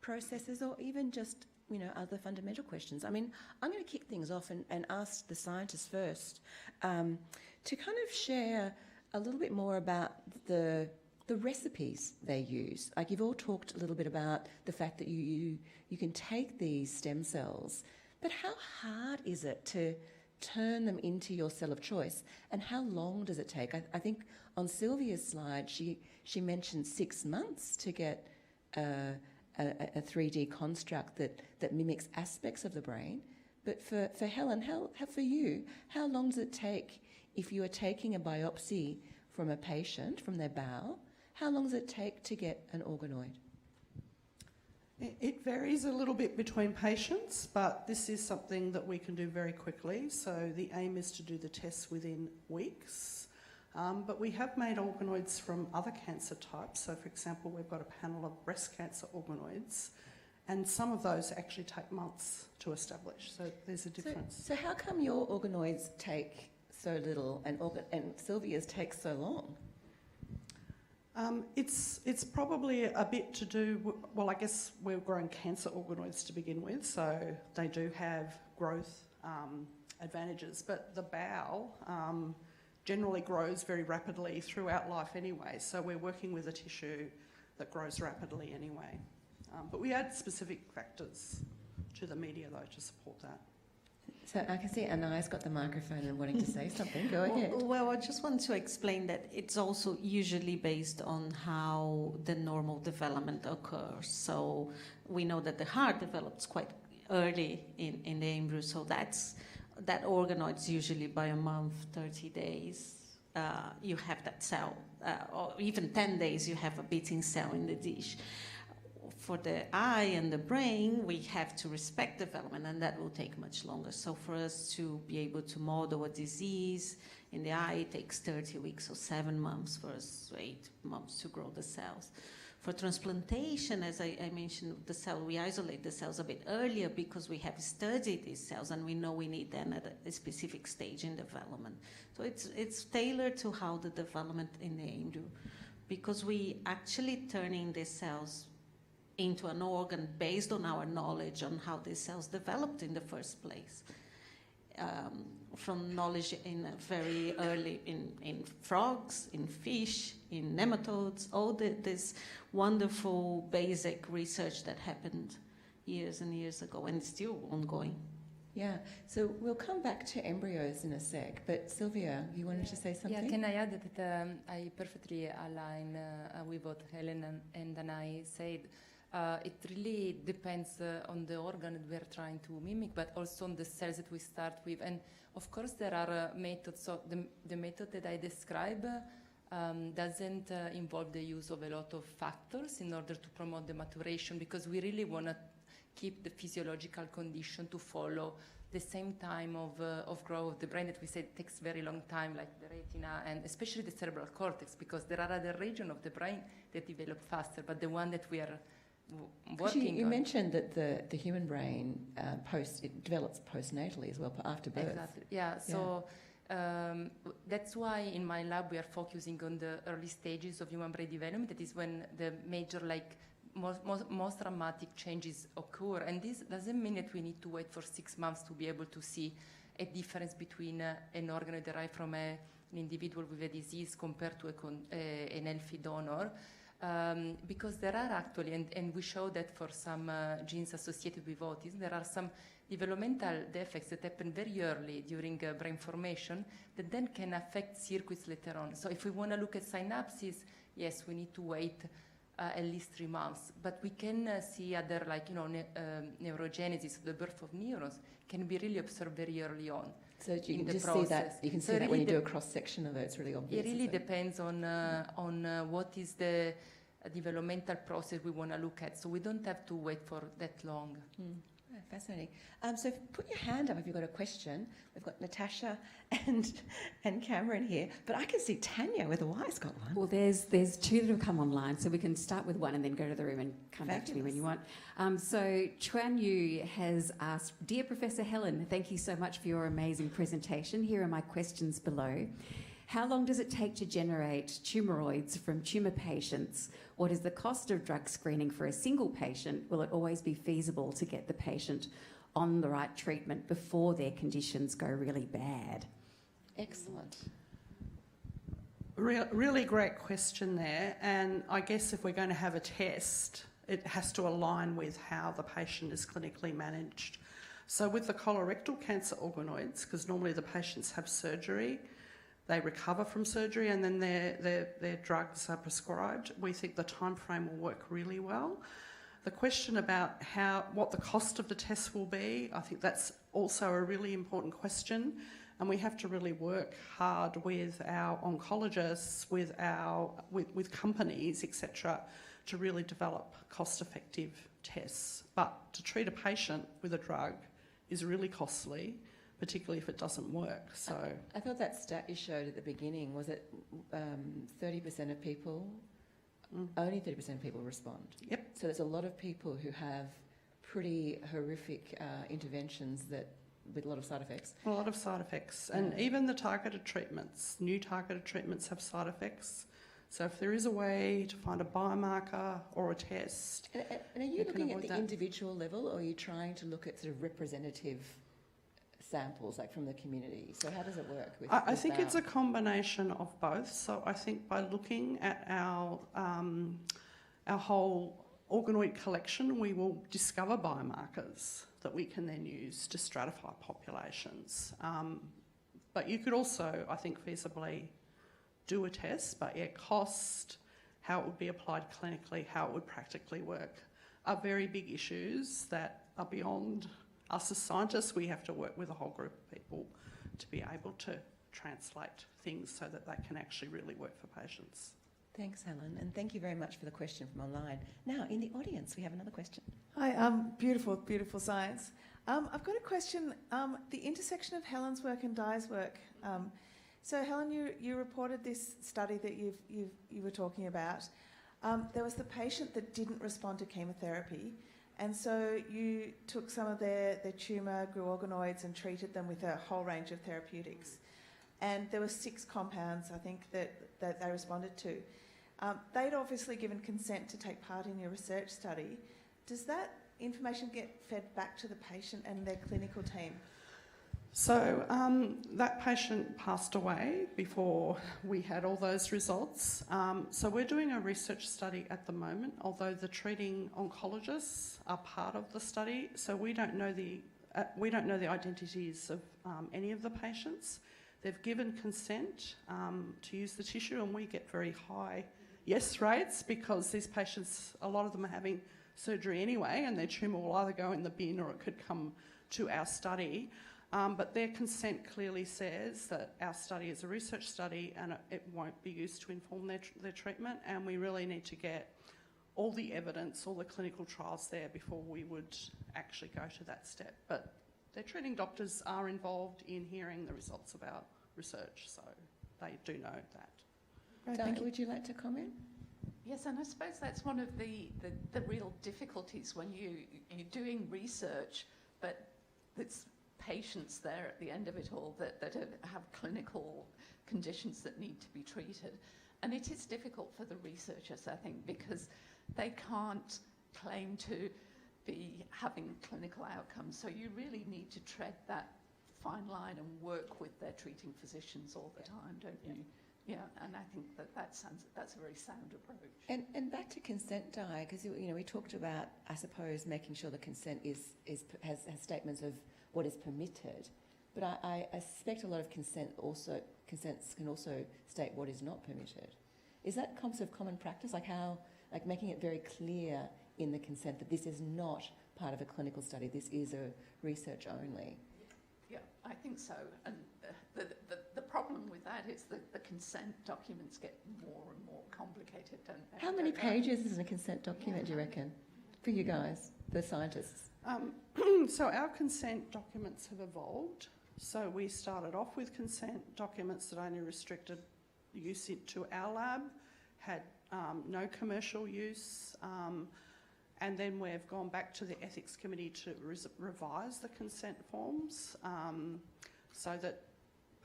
processes, or even just, you know, other fundamental questions. I mean, I'm going to kick things off and ask the scientists first to kind of share a little bit more about the recipes they use. Like, you've all talked a little bit about the fact that you can take these stem cells, but how hard is it to turn them into your cell of choice, and how long does it take? I think on Sylvia's slide she mentioned 6 months to get a 3D construct that mimics aspects of the brain. But for Helen, for you, how long does it take if you are taking a biopsy from a patient, from their bowel, how long does it take to get an organoid? It varies a little bit between patients, but this is something that we can do very quickly. So the aim is to do the tests within weeks. But we have made organoids from other cancer types. So, for example, we've got a panel of breast cancer organoids, and some of those actually take months to establish. So there's a difference. So how come your organoids take so little and Sylvia's take so long? It's probably a bit to do, well, I guess we're growing cancer organoids to begin with, so they do have growth advantages, but the bowel generally grows very rapidly throughout life anyway, so we're working with a tissue that grows rapidly anyway. But we add specific factors to the media, though, to support that. So I can see Anai's got the microphone and wanting to say something. Go ahead. Well, I just want to explain that it's also usually based on how the normal development occurs. So we know that the heart develops quite early in the embryo, so that organoids usually by a month, 30 days, you have that cell, or even 10 days you have a beating cell in the dish. For the eye and the brain, we have to respect development, and that will take much longer. So for us to be able to model a disease in the eye, it takes 30 weeks or 7 months, for us 8 months to grow the cells. For transplantation, as I mentioned, the cell, we isolate the cells a bit earlier because we have studied these cells and we know we need them at a specific stage in development. So it's tailored to how the development in the embryo, because we actually turning these cells into an organ based on our knowledge on how these cells developed in the first place. From knowledge in very early in frogs, in fish, in nematodes, all this wonderful basic research that happened years and years ago and is still ongoing. Yeah, so we'll come back to embryos in a sec, but Sylvia, you wanted to say something? Yeah, can I add that I perfectly align with what Helen and Anai said. It really depends on the organ that we're trying to mimic, but also on the cells that we start with. And of course, there are methods. So the method that I describe doesn't involve the use of a lot of factors in order to promote the maturation, because we really want to keep the physiological condition to follow the same time of growth of the brain that we said takes very long time, like the retina and especially the cerebral cortex, because there are other regions of the brain that develop faster, but the one that we are working you on. mentioned that the human brain it develops postnatally as well, after birth. Exactly. Yeah. So that's why in my lab we are focusing on the early stages of human brain development. That is when the major, most dramatic changes occur. And this doesn't mean that we need to wait for 6 months to be able to see a difference between an organ derived from an individual with a disease compared to an healthy donor. Because there are actually, and we show that for some genes associated with autism, there are some developmental defects that happen very early during brain formation that then can affect circuits later on. So if we want to look at synapses, yes, we need to wait at least 3 months. But we can see other, neurogenesis, the birth of neurons, can be really observed very early on. So you can just see that. You can see that when you do a cross section of it. It's really obvious. It really depends on what is the developmental process we want to look at. So we don't have to wait for that long. Oh, fascinating. So put your hand up if you've got a question. We've got Natasha and Cameron here, but I can see Tanya with a Y's got one. Well, there's two that have come online, so we can start with one and then go to the room and come back to me when you want. So Chuan Yu has asked, Dear Professor Helen, thank you so much for your amazing presentation. Here are my questions below. How long does it take to generate tumoroids from tumour patients? What is the cost of drug screening for a single patient? Will it always be feasible to get the patient on the right treatment before their conditions go really bad? Excellent. Really great question there. And I guess if we're going to have a test, it has to align with how the patient is clinically managed. So with the colorectal cancer organoids, because normally the patients have surgery, they recover from surgery and then their drugs are prescribed, we think the time frame will work really well. The question about what the cost of the test will be, I think that's also a really important question. And we have to really work hard with our oncologists, with companies, etc., to really develop cost-effective tests. But to treat a patient with a drug is really costly, particularly if it doesn't work. So I thought that stat you showed at the beginning was that 30% of people, only 30% of people respond. Yep. So there's a lot of people who have pretty horrific interventions that with a lot of side effects. A lot of side effects, and even the targeted treatments, new targeted treatments have side effects. So if there is a way to find a biomarker or a test, and are you looking at the individual level, or are you trying to look at sort of representative samples, like from the community? So how does it work? I think it's a combination of both. So I think by looking at our whole organoid collection, we will discover biomarkers that we can then use to stratify populations. But you could also, I think, feasibly do a test, but yeah, cost, how it would be applied clinically, how it would practically work, are very big issues that are beyond us as scientists. We have to work with a whole group of people to be able to translate things so that they can actually really work for patients. Thanks, Helen, and thank you very much for the question from online. Now, in the audience, we have another question. Hi, beautiful, beautiful science. I've got a question, the intersection of Helen's work and Di's work. So Helen, you reported this study that you were talking about. There was the patient that didn't respond to chemotherapy, and so you took some of their tumour, grew organoids and treated them with a whole range of therapeutics. And there were 6 compounds, I think, that they responded to. They'd obviously given consent to take part in your research study. Does that information get fed back to the patient and their clinical team? So that patient passed away before we had all those results. So we're doing a research study at the moment, although the treating oncologists are part of the study. So we don't know the identities of any of the patients. They've given consent to use the tissue, and we get very high yes rates because these patients, a lot of them are having surgery anyway, and their tumour will either go in the bin or it could come to our study. But their consent clearly says that our study is a research study and it won't be used to inform their treatment, and we really need to get all the evidence, all the clinical trials there before we would actually go to that step. But their treating doctors are involved in hearing the results of our research, so they do know that. Diana, would you like to comment? Yes, and I suppose that's one of the real difficulties when you're doing research, but it's patients there at the end of it all that have clinical conditions that need to be treated. And it is difficult for the researchers, I think, because they can't claim to be having clinical outcomes. So you really need to tread that fine line and work with their treating physicians all the time, don't you? Yeah, and I think that's a very sound approach. And back to consent, Di, because we talked about, I suppose, making sure the consent has statements of what is permitted, but I suspect a lot of consents can also state what is not permitted. Is that sort of common practice, like making it very clear in the consent that this is not part of a clinical study, this is a research only? Yeah, I think so. And the problem with that is that the consent documents get more and more complicated, don't they? How many pages is in a consent document, do you reckon, for you guys, the scientists? So our consent documents have evolved. So we started off with consent documents that only restricted use to our lab, had no commercial use, and then we've gone back to the ethics committee to revise the consent forms so that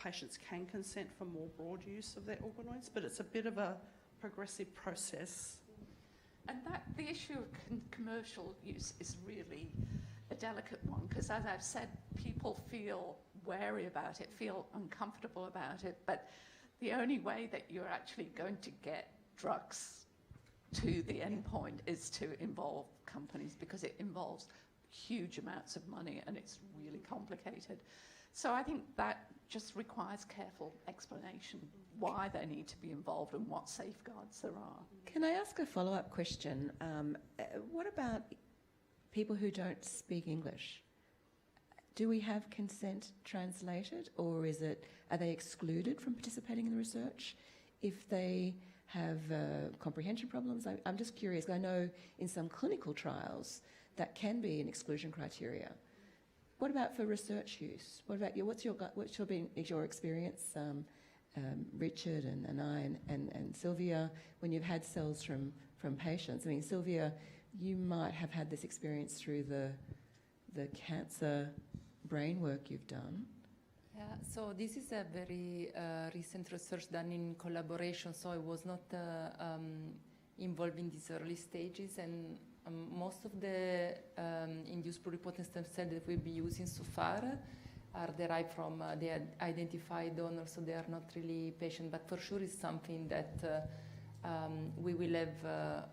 patients can consent for more broad use of their organoids, but it's a bit of a progressive process. And the issue of commercial use is really a delicate one, because as I've said, people feel wary about it, feel uncomfortable about it, but the only way that you're actually going to get drugs to the end point is to involve companies, because it involves huge amounts of money and it's really complicated. So I think that just requires careful explanation why they need to be involved and what safeguards there are. Can I ask a follow-up question? What about people who don't speak English? do we have consent translated, or are they excluded from participating in the research if they have comprehension problems? I'm just curious. I know in some clinical trials that can be an exclusion criteria. What about for research use? What about you? What's your experience, Richard and I and Sylvia, when you've had cells from patients? I mean, Sylvia, you might have had this experience through the cancer brain work you've done. Yeah, so this is a very recent research done in collaboration, so I was not involved in these early stages, and most of the induced pluripotent stem cells that we'll be using so far are derived from the identified donors, so they are not really patient, but for sure it's something that we will have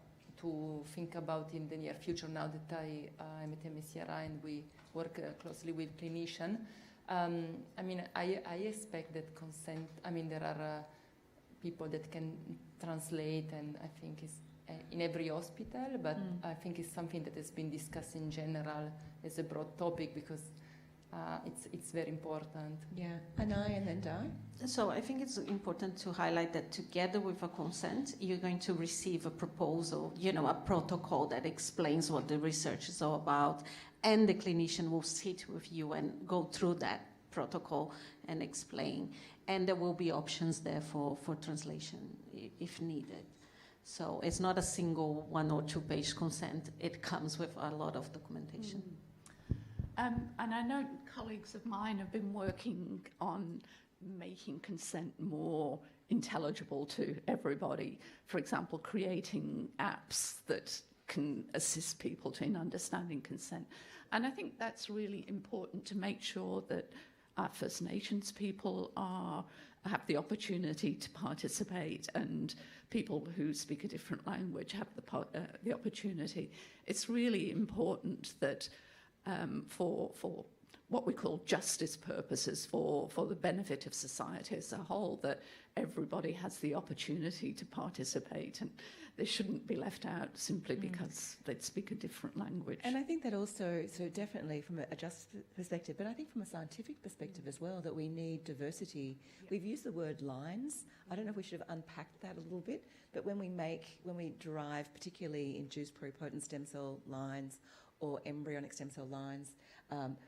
to think about in the near future now that I'm at MSCRI and we work closely with clinicians. I mean, I expect that consent, I mean, there are people that can translate, and I think it's in every hospital, but I think it's something that has been discussed in general as a broad topic because it's very important. Yeah, and then Di? So I think it's important to highlight that together with a consent, you're going to receive a proposal, a protocol that explains what the research is all about, and the clinician will sit with you and go through that protocol and explain. And there will be options there for translation if needed. So it's not a single 1 or 2 page consent. It comes with a lot of documentation. And I know colleagues of mine have been working on making consent more intelligible to everybody. For example, creating apps that can assist people in understanding consent. And I think that's really important to make sure that our First Nations people have the opportunity to participate, and people who speak a different language have the opportunity. It's really important that for what we call justice purposes, for the benefit of society as a whole, that everybody has the opportunity to participate, and they shouldn't be left out simply because they speak a different language. And I think that also, so definitely from a justice perspective, but I think from a scientific perspective as well, that we need diversity. Yeah. We've used the word lines. I don't know if we should have unpacked that a little bit, but when we derive particularly induced pluripotent stem cell lines or embryonic stem cell lines,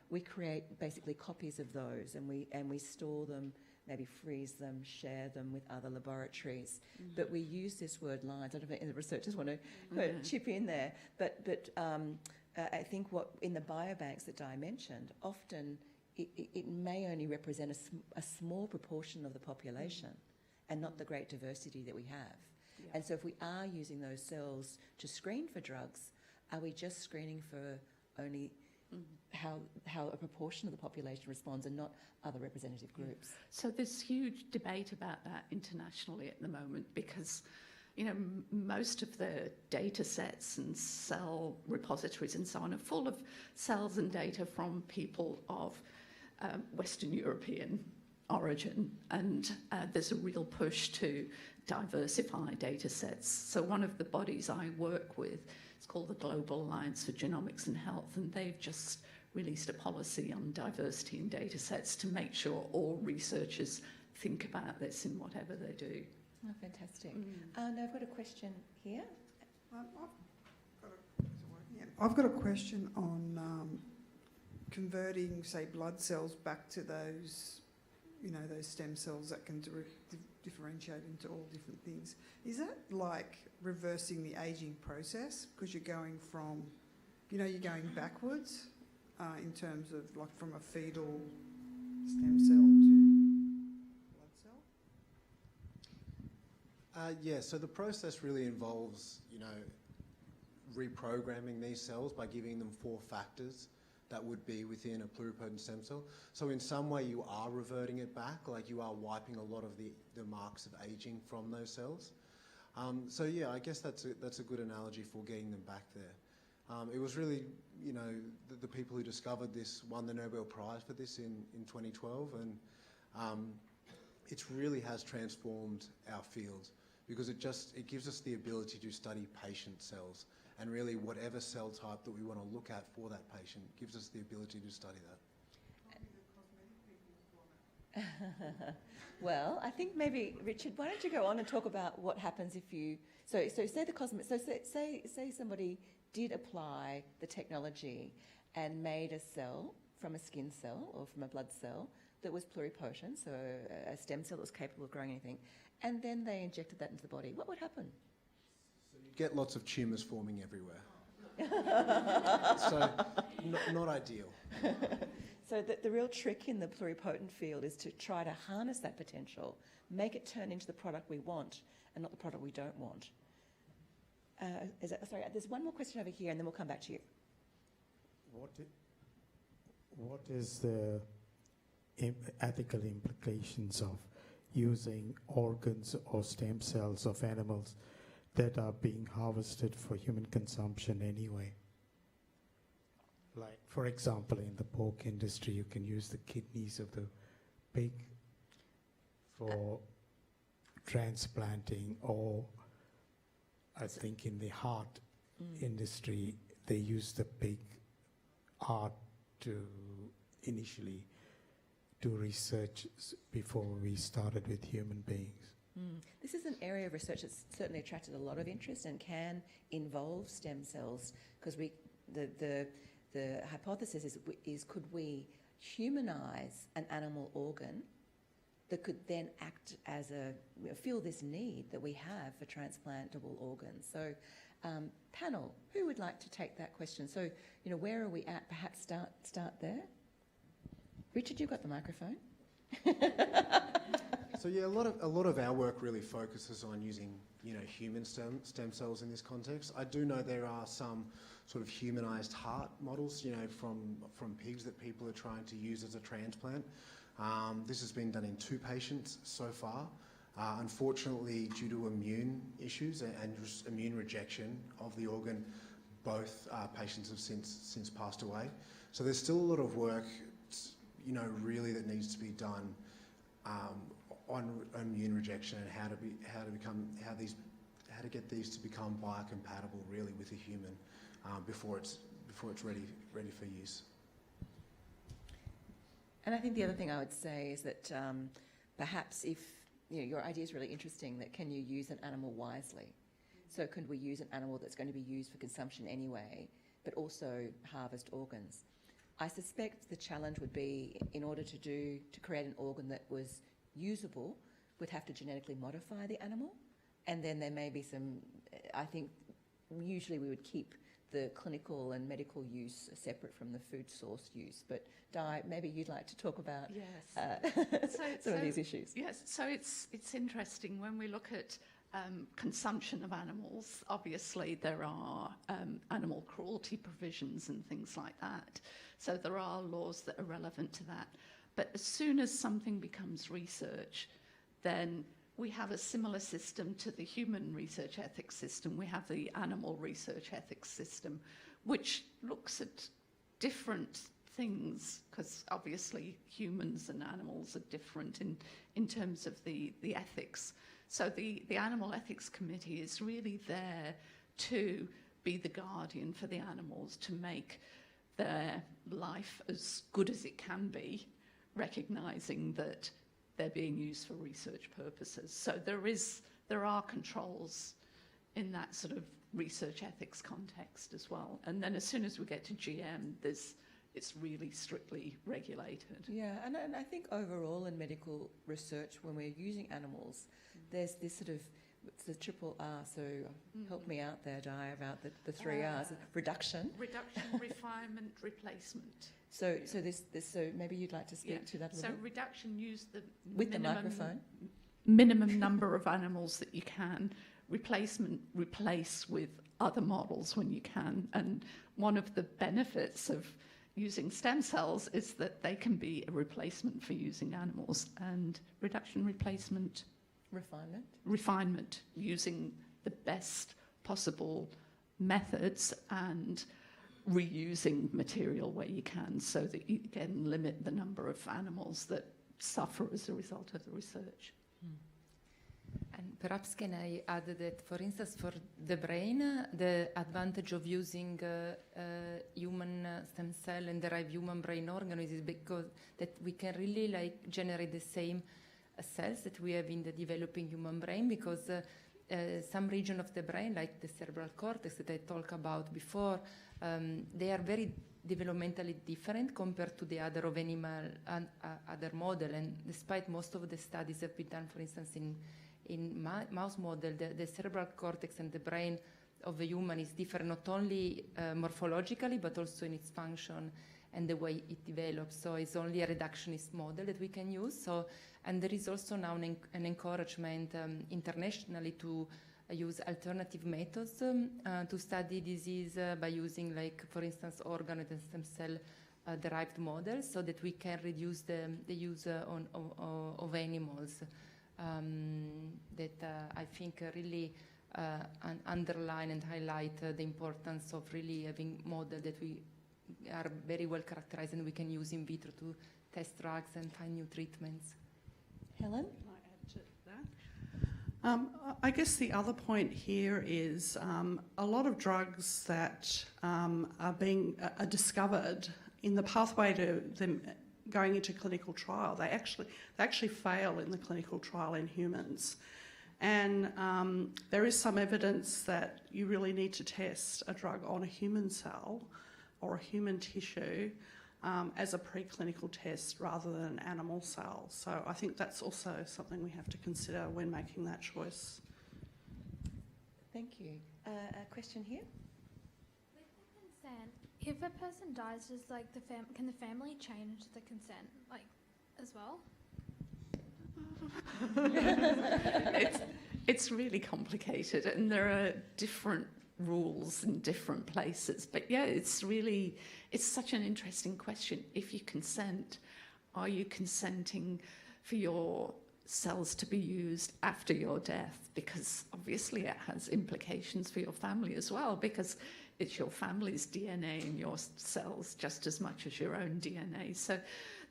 we create basically copies of those, and we store them, maybe freeze them, share them with other laboratories. But we use this word lines. I don't know if the researchers want to chip in there, but I think what in the biobanks that Di mentioned, often it may only represent a small proportion of the population and not the great diversity that we have. Yeah. And so if we are using those cells to screen for drugs, are we just screening for only how a proportion of the population responds and not other representative groups? So there's huge debate about that internationally at the moment because, most of the data sets and cell repositories and so on are full of cells and data from people of Western European origin, and there's a real push to diversify data sets. So one of the bodies I work with, it's called the Global Alliance for Genomics and Health, and they've just released a policy on diversity in data sets to make sure all researchers think about this in whatever they do. Oh, fantastic. And I've got a question here. I've got a question on converting, say, blood cells back to those, those stem cells that can differentiate into all different things. Is that like reversing the aging process? Because you're going from, you're going backwards in terms of like from a fetal stem cell to blood cell? Yeah, so the process really involves, reprogramming these cells by giving them 4 factors that would be within a pluripotent stem cell. So in some way you are reverting it back, like you are wiping a lot of the marks of aging from those cells. So yeah, I guess that's a good analogy for getting them back there. It was really, the people who discovered this won the Nobel Prize for this in 2012, and it really has transformed our field because it gives us the ability to study patient cells, and really whatever cell type that we want to look at for that patient gives us the ability to study that. Well, I think maybe, Richard, why don't you go on and talk about what happens if you... So say the cosmetic... So say somebody did apply the technology and made a cell from a skin cell or from a blood cell that was pluripotent, so a stem cell that was capable of growing anything, and then they injected that into the body. What would happen? So you get lots of tumours forming everywhere. So not ideal. So the real trick in the pluripotent field is to try to harness that potential, make it turn into the product we want and not the product we don't want. Sorry, there's one more question over here and then we'll come back to you. What is the ethical implications of using organs or stem cells of animals that are being harvested for human consumption anyway? Like, for example, in the pork industry, you can use the kidneys of the pig for transplanting, or I think in the heart industry, they use the pig heart to initially do research before we started with human beings. This is an area of research that's certainly attracted a lot of interest and can involve stem cells, because the hypothesis is could we humanise an animal organ that could then act as fill this need that we have for transplantable organs. So, panel, who would like to take that question? So, where are we at? Perhaps start there. Richard, you've got the microphone. So yeah, a lot of our work really focuses on using human stem cells in this context. I do know there are some sort of humanised heart models, from pigs that people are trying to use as a transplant. This has been done in 2 patients so far. Unfortunately, due to immune issues and just immune rejection of the organ, both patients have since passed away. So there's still a lot of work, really that needs to be done on immune rejection and how to get these to become biocompatible really with a human before it's ready for use. And I think the other thing I would say is that perhaps if your idea is really interesting, that can you use an animal wisely? So could we use an animal that's going to be used for consumption anyway, but also harvest organs? I suspect the challenge would be, in order to create an organ that was usable, we'd have to genetically modify the animal, and then there may be some. I think usually we would keep the clinical and medical use separate from the food source use. But Di, maybe you'd like to talk about some of these issues. Yes, so it's interesting when we look at consumption of animals. Obviously, there are animal cruelty provisions and things like that. So there are laws that are relevant to that. But as soon as something becomes research, then we have a similar system to the human research ethics system. We have the animal research ethics system, which looks at different things, because obviously humans and animals are different in terms of the ethics. So the Animal Ethics Committee is really there to be the guardian for the animals, to make their life as good as it can be, recognising that they're being used for research purposes. So there are controls in that sort of research ethics context as well. And then as soon as we get to GM, it's really strictly regulated. Yeah, and I think overall in medical research, when we're using animals, there's this sort of, it's the triple R, so help me out there, Di, about the 3 R's. Reduction, refinement, replacement. So maybe you'd like to speak to that a little bit. So reduction, use the with the microphone. Minimum number of animals that you can. Replacement, replace with other models when you can. And one of the benefits of using stem cells is that they can be a replacement for using animals. And reduction, replacement, refinement, using the best possible methods and reusing material where you can, so that you can limit the number of animals that suffer as a result of the research. And perhaps can I add that, for instance, for the brain, the advantage of using human stem cell and derived human brain organoids is because that we can really like generate the same cells that we have in the developing human brain, because some region of the brain, like the cerebral cortex that I talked about before, they are very developmentally different compared to the other of animal and other model. And despite most of the studies have been done, for instance, in mouse model, the cerebral cortex and the brain of the human is different not only morphologically but also in its function and the way it develops. So it's only a reductionist model that we can use. So, and there is also now an encouragement internationally to use alternative methods to study disease by using, like, for instance, organoid and stem cell derived models, so that we can reduce the use of animals. That I think really underline and highlight the importance of really having models that we are very well characterized and we can use in vitro to test drugs and find new treatments. Helen? Can I add to that? I guess the other point here is a lot of drugs that are discovered in the pathway to them going into clinical trial. They actually fail in the clinical trial in humans. And there is some evidence that you really need to test a drug on a human cell or a human tissue as a preclinical test rather than an animal cell. So I think that's also something we have to consider when making that choice. Thank you. A question here? With the consent, if a person dies, does like can the family change the consent like as well? It's really complicated, and there are different rules in different places. But yeah, it's such an interesting question. If you consent, are you consenting for your cells to be used after your death? Because obviously it has implications for your family as well, because it's your family's DNA in your cells just as much as your own DNA. So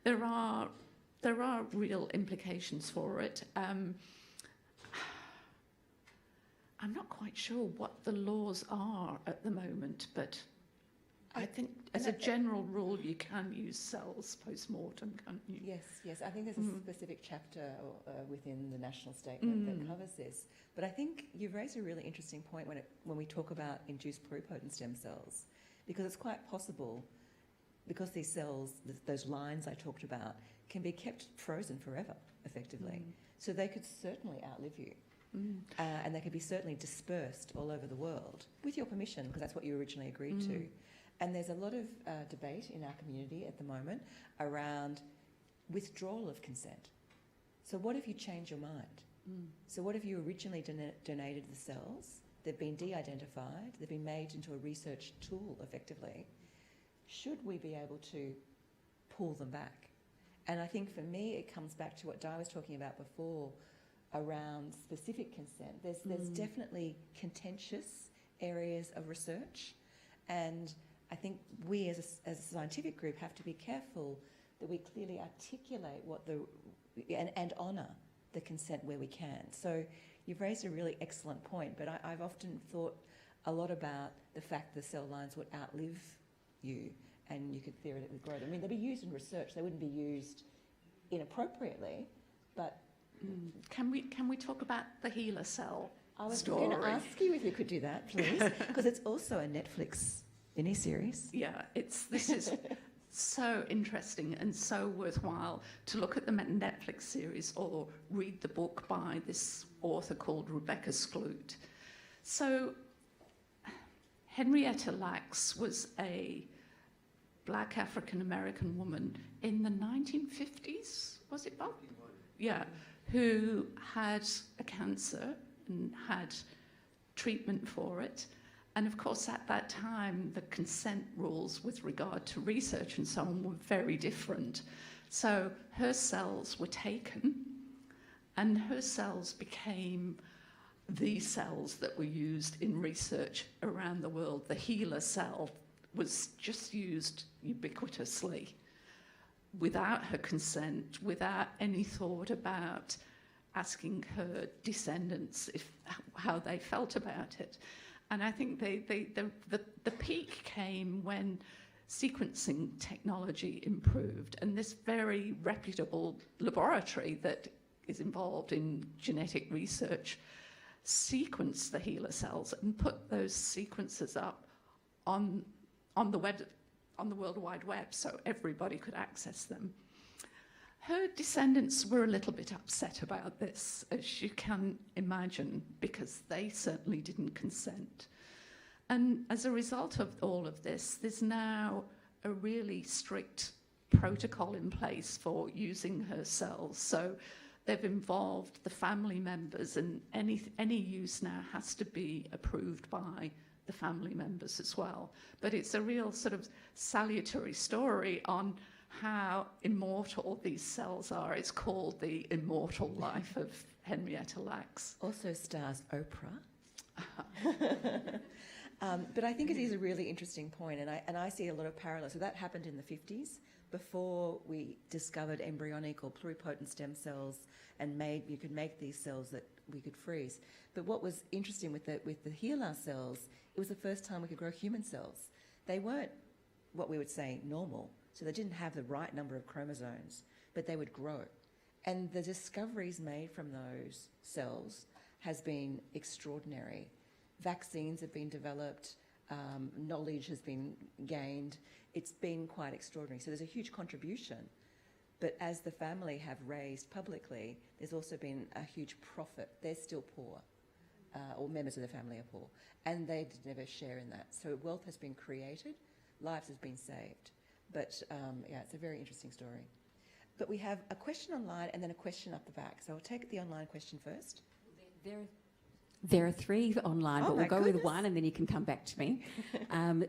there are real implications for it. I'm not quite sure what the laws are at the moment, but I think as a general rule you can use cells post-mortem, can't you? Yes. I think there's a specific chapter within the national statement that covers this. But I think you've raised a really interesting point when we talk about induced pluripotent stem cells, because it's quite possible, because these cells, those lines I talked about, can be kept frozen forever, effectively. So they could certainly outlive you. And they could be certainly dispersed all over the world, with your permission, because that's what you originally agreed to. And there's a lot of debate in our community at the moment around withdrawal of consent. So what if you change your mind? So what if you originally donated the cells, they've been de-identified, they've been made into a research tool, effectively. Should we be able to pull them back? And I think for me, it comes back to what Di was talking about before around specific consent. There's definitely contentious areas of research, and I think we as a scientific group have to be careful that we clearly articulate what and honour the consent where we can. So you've raised a really excellent point, but I've often thought a lot about the fact the cell lines would outlive you and you could theoretically grow them. I mean, they'd be used in research, they wouldn't be used inappropriately, but... Can we talk about the HeLa cell I was story? going to ask you if you could do that, please, because it's also a Netflix mini-series. Yeah, this is so interesting and so worthwhile to look at the Netflix series or read the book by this author called Rebecca Skloot. So Henrietta Lacks was a black African-American woman in the 1950s, was it, Bob? Yeah, who had a cancer and had treatment for it. And of course, at that time, the consent rules with regard to research and so on were very different. So her cells were taken, and her cells became the cells that were used in research around the world. The HeLa cell was just used ubiquitously, without her consent, without any thought about asking her descendants how they felt about it. And I think the peak came when sequencing technology improved, and this very reputable laboratory that is involved in genetic research sequenced the HeLa cells and put those sequences up on the web, on the World Wide Web, so everybody could access them. Her descendants were a little bit upset about this, as you can imagine, because they certainly didn't consent. And as a result of all of this, there's now a really strict protocol in place for using her cells. So they've involved the family members, and any use now has to be approved by the family members as well. But it's a real sort of salutary story on how immortal these cells are. It's called The Immortal Life of Henrietta Lacks. Also stars Oprah. But I think it is a really interesting point, and I see a lot of parallels. So that happened in the 50s, before we discovered embryonic or pluripotent stem cells, and you could make these cells that we could freeze. But what was interesting with the HeLa cells, it was the first time we could grow human cells. They weren't what we would say normal, so they didn't have the right number of chromosomes, but they would grow. And the discoveries made from those cells has been extraordinary. Vaccines have been developed, knowledge has been gained. It's been quite extraordinary. So there's a huge contribution. But as the family have raised publicly, there's also been a huge profit. They're still poor, or members of the family are poor, and they never share in that. So wealth has been created, lives have been saved. But yeah, it's a very interesting story. But we have a question online and then a question up the back. So I'll take the online question first. There are 3 online, but we'll go goodness. with one and then you can come back to me.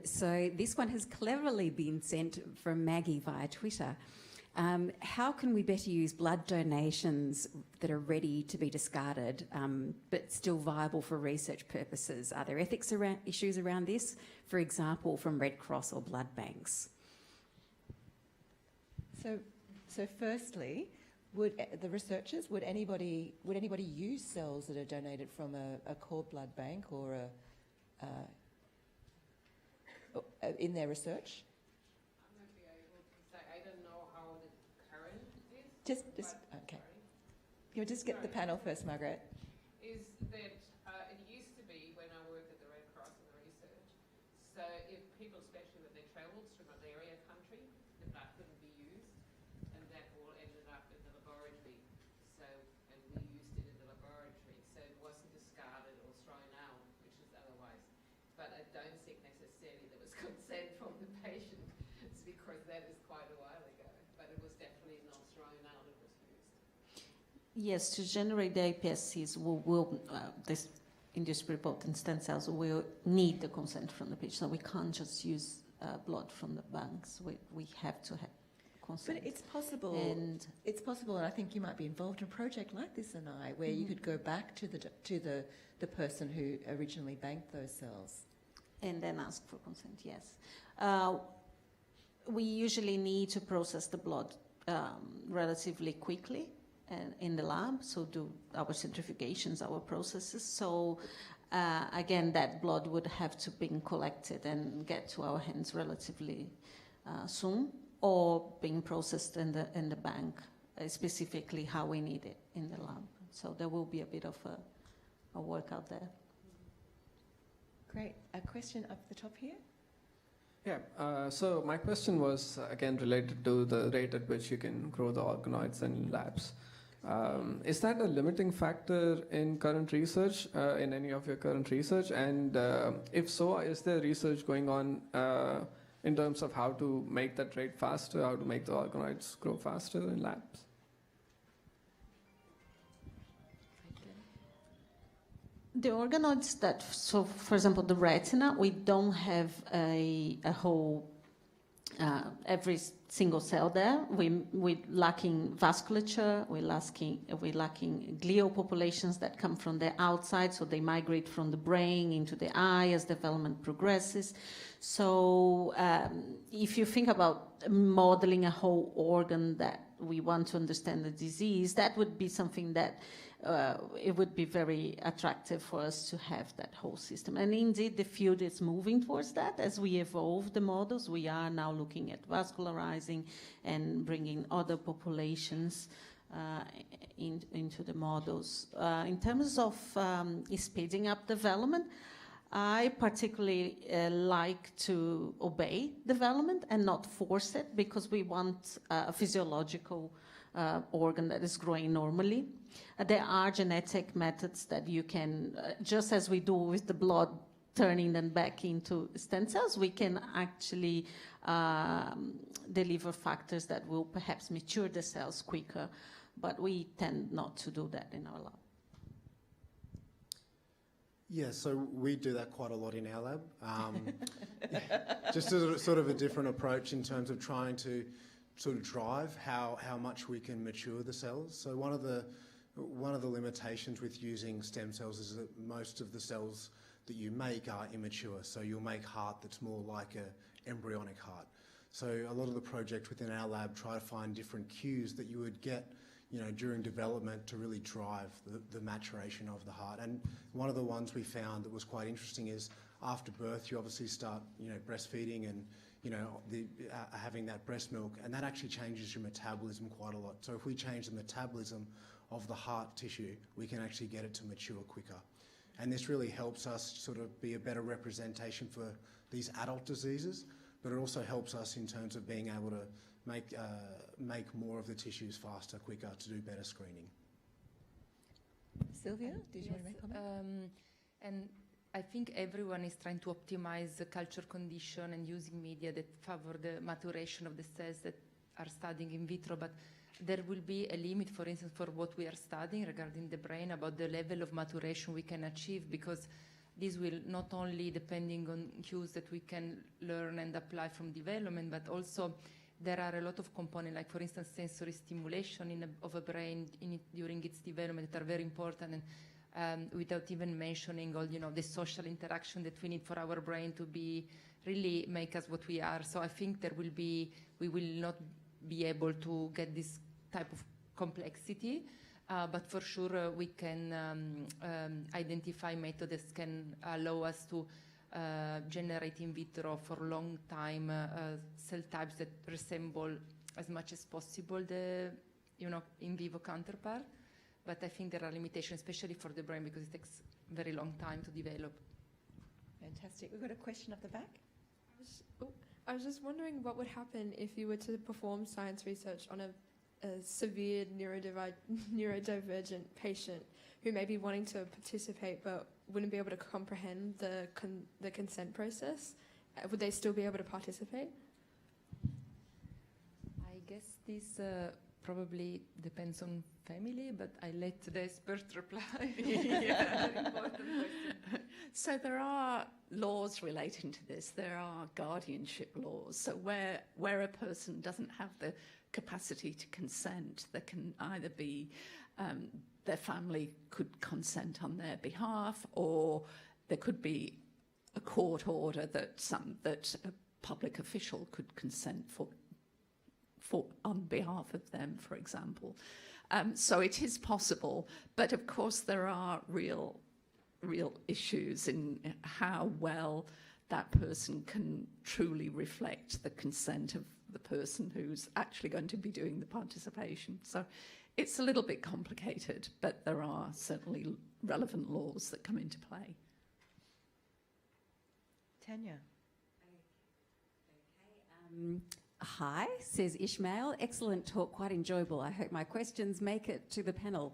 So this one has cleverly been sent from Maggie via Twitter. How can we better use blood donations that are ready to be discarded, but still viable for research purposes? Are there ethics issues around this, for example, from Red Cross or blood banks? So firstly, would the researchers, would anybody use cells that are donated from a cord blood bank or in their research? I'm not able to say. I don't know how the current is. Just okay. Can we just get the panel first, Margaret? Is that it used to be when I worked at the Red Cross in the research. So if people, especially when they travelled through malaria country, the blood couldn't be used, and that all ended up in the laboratory. So, and we used it in the laboratory, so it wasn't discarded or thrown out, which is otherwise. But I don't think necessarily there was consent from the patient. It's because that is quite a while ago. But it was definitely not thrown out, it was used. Yes, to generate the iPSCs, this industry potent stem cells will need the consent from the patient. So we can't just use blood from the banks. We have to have consent. But it's possible. And I think you might be involved in a project like this, where you could go back to the person who originally banked those cells. And then ask for consent, yes. We usually need to process the blood relatively quickly in the lab, so do our centrifugations, our processes. So again, that blood would have to be collected and get to our hands relatively soon, or being processed in the bank, specifically how we need it in the lab. So there will be a bit of a work out there. Great. A question up the top here? Yeah, so my question was, again, related to the rate at which you can grow the organoids in labs. Is that a limiting factor in current research, in any of your current research? And if so, is there research going on in terms of how to make that rate faster, how to make the organoids grow faster in labs? The organoids so for example, the retina, we don't have a whole, every single cell there. We're lacking vasculature, we're lacking glial populations that come from the outside, so they migrate from the brain into the eye as development progresses. So if you think about modeling a whole organ that we want to understand the disease, that would be something that it would be very attractive for us to have that whole system. And indeed, the field is moving towards that. As we evolve the models, we are now looking at vascularizing and bringing other populations into the models. In terms of speeding up development, I particularly like to obey development and not force it, because we want a physiological organ that is growing normally. There are genetic methods that you can, just as we do with the blood, turning them back into stem cells, we can actually deliver factors that will perhaps mature the cells quicker, but we tend not to do that in our lab. Yeah, so we do that quite a lot in our lab. Just as a sort of a different approach in terms of trying to sort of drive how much we can mature the cells. So one of the limitations with using stem cells is that most of the cells that you make are immature. So you'll make heart that's more like an embryonic heart. So a lot of the projects within our lab try to find different cues that you would get, you know, during development to really drive the maturation of the heart. And one of the ones we found that was quite interesting is after birth, you obviously start, you know, breastfeeding and, you know, having that breast milk, and that actually changes your metabolism quite a lot. So if we change the metabolism of the heart tissue, we can actually get it to mature quicker. And this really helps us sort of be a better representation for these adult diseases, but it also helps us in terms of being able to make more of the tissues faster, quicker, to do better screening. Sylvia, did you want to make a comment? And I think everyone is trying to optimize the culture condition and using media that favor the maturation of the cells that are studying in vitro, but there will be a limit, for instance, for what we are studying regarding the brain, about the level of maturation we can achieve, because this will not only depending on cues that we can learn and apply from development, but also there are a lot of components, like for instance sensory stimulation of a brain during its development, that are very important, and without even mentioning all, you know, the social interaction that we need for our brain to be really make us what we are. So I think we will not be able to get this type of complexity, but for sure we can identify methods that can allow us to generate in vitro for a long time cell types that resemble as much as possible the, you know, in vivo counterpart. But I think there are limitations, especially for the brain, because it takes a very long time to develop. Fantastic. We've got a question up the back. I was just wondering what would happen if you were to perform science research on a severe neurodivergent patient who may be wanting to participate but wouldn't be able to comprehend the consent process. Would they still be able to participate? I guess this probably depends on family, but I let the expert reply. Yeah, very important question. So there are laws relating to this. There are guardianship laws. So where a person doesn't have the capacity to consent, there can either be their family could consent on their behalf, or there could be a court order that a public official could consent for on behalf of them, for example. So it is possible, but of course there are real issues in how well that person can truly reflect the consent of the person who's actually going to be doing the participation. So it's a little bit complicated, but there are certainly relevant laws that come into play. Tanya. Hi, says Ishmael. Excellent talk, quite enjoyable. I hope my questions make it to the panel.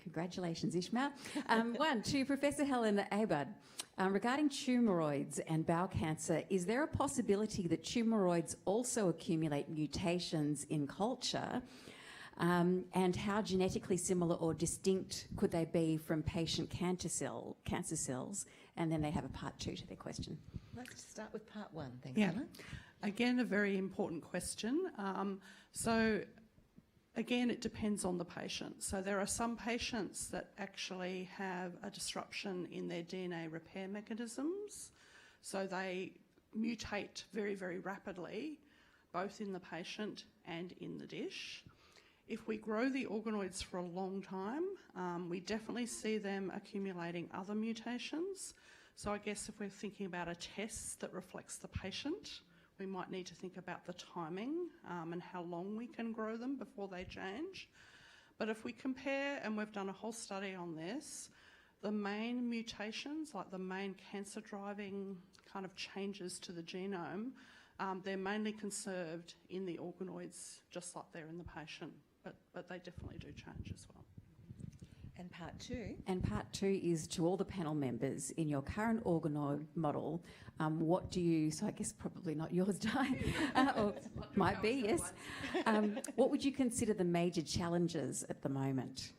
Congratulations, Ishmael. One, to Professor Helen Abad. Regarding tumoroids and bowel cancer, is there a possibility that tumoroids also accumulate mutations in culture? And how genetically similar or distinct could they be from patient cancer cells? And then they have a part 2 to their question. Let's start with part 1. Thanks, Yeah. Helen. Again, a very important question. So again, it depends on the patient. So there are some patients that actually have a disruption in their DNA repair mechanisms. So they mutate very, very rapidly, both in the patient and in the dish. If we grow the organoids for a long time, we definitely see them accumulating other mutations. So I guess if we're thinking about a test that reflects the patient, we might need to think about the timing and how long we can grow them before they change. But if we compare, and we've done a whole study on this, the main mutations, like the main cancer-driving kind of changes to the genome, they're mainly conserved in the organoids, just like they're in the patient, but they definitely do change as well. And part two? And part two is to all the panel members in your current organoid model. What do you, so I guess probably not yours, Di, or might be, yes. What would you consider the major challenges at the moment?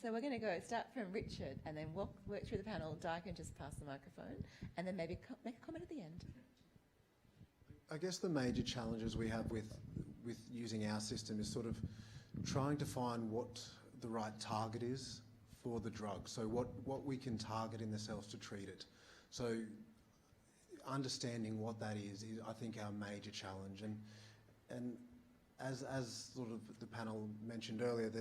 So we're going to start from Richard and then work through the panel. Di can just pass the microphone and then maybe make a comment at the end. I guess the major challenges we have with using our system is sort of trying to find what the right target is for the drug. So what we can target in the cells to treat it. So understanding what that is I think our major challenge. And as sort of the panel mentioned earlier,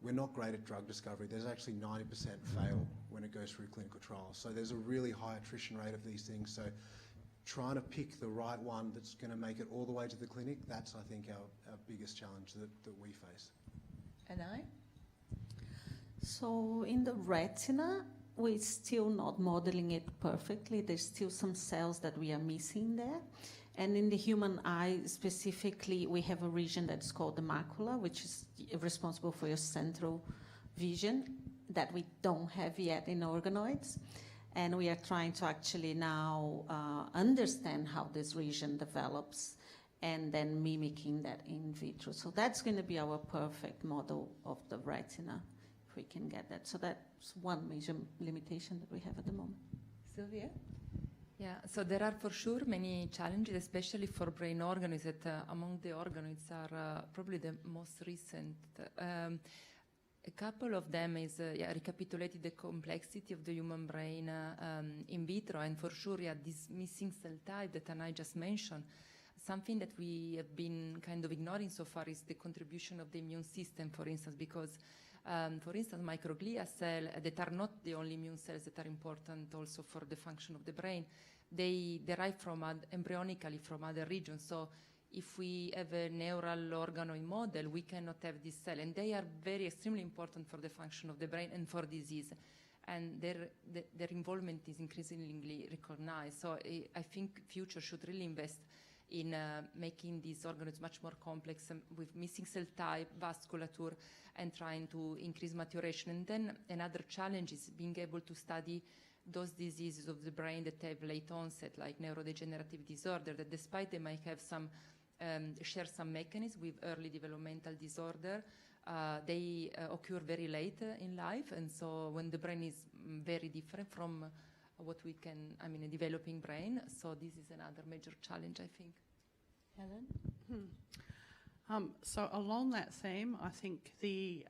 we're not great at drug discovery. There's actually 90% fail when it goes through clinical trials. So there's a really high attrition rate of these things. So trying to pick the right one that's going to make it all the way to the clinic, that's, I think, our biggest challenge that we face. And I? So in the retina, we're still not modeling it perfectly. There's still some cells that we are missing there. And in the human eye specifically, we have a region that's called the macula, which is responsible for your central vision that we don't have yet in organoids. And we are trying to actually now understand how this region develops and then mimicking that in vitro. So that's going to be our perfect model of the retina, if we can get that. So that's one major limitation that we have at the moment. Sylvia? Yeah, so there are for sure many challenges, especially for brain organoids that among the organoids are probably the most recent. A couple of them is recapitulating the complexity of the human brain in vitro, and for sure, this missing cell type that Anai just mentioned. Something that we have been kind of ignoring so far is the contribution of the immune system, for instance, because, for instance, microglia cells that are not the only immune cells that are important also for the function of the brain, they derive from embryonically from other regions. So if we have a neural organoid model, we cannot have this cell, and they are very extremely important for the function of the brain and for disease. And their involvement is increasingly recognized. So I think future should really invest in making these organoids much more complex with missing cell type, vasculature, and trying to increase maturation. And then another challenge is being able to study those diseases of the brain that have late onset, like neurodegenerative disorder, that despite they might have some share some mechanisms with early developmental disorder, they occur very late in life, and so when the brain is very different from what we can, a developing brain. So this is another major challenge, I think. Helen? So along that theme, I think the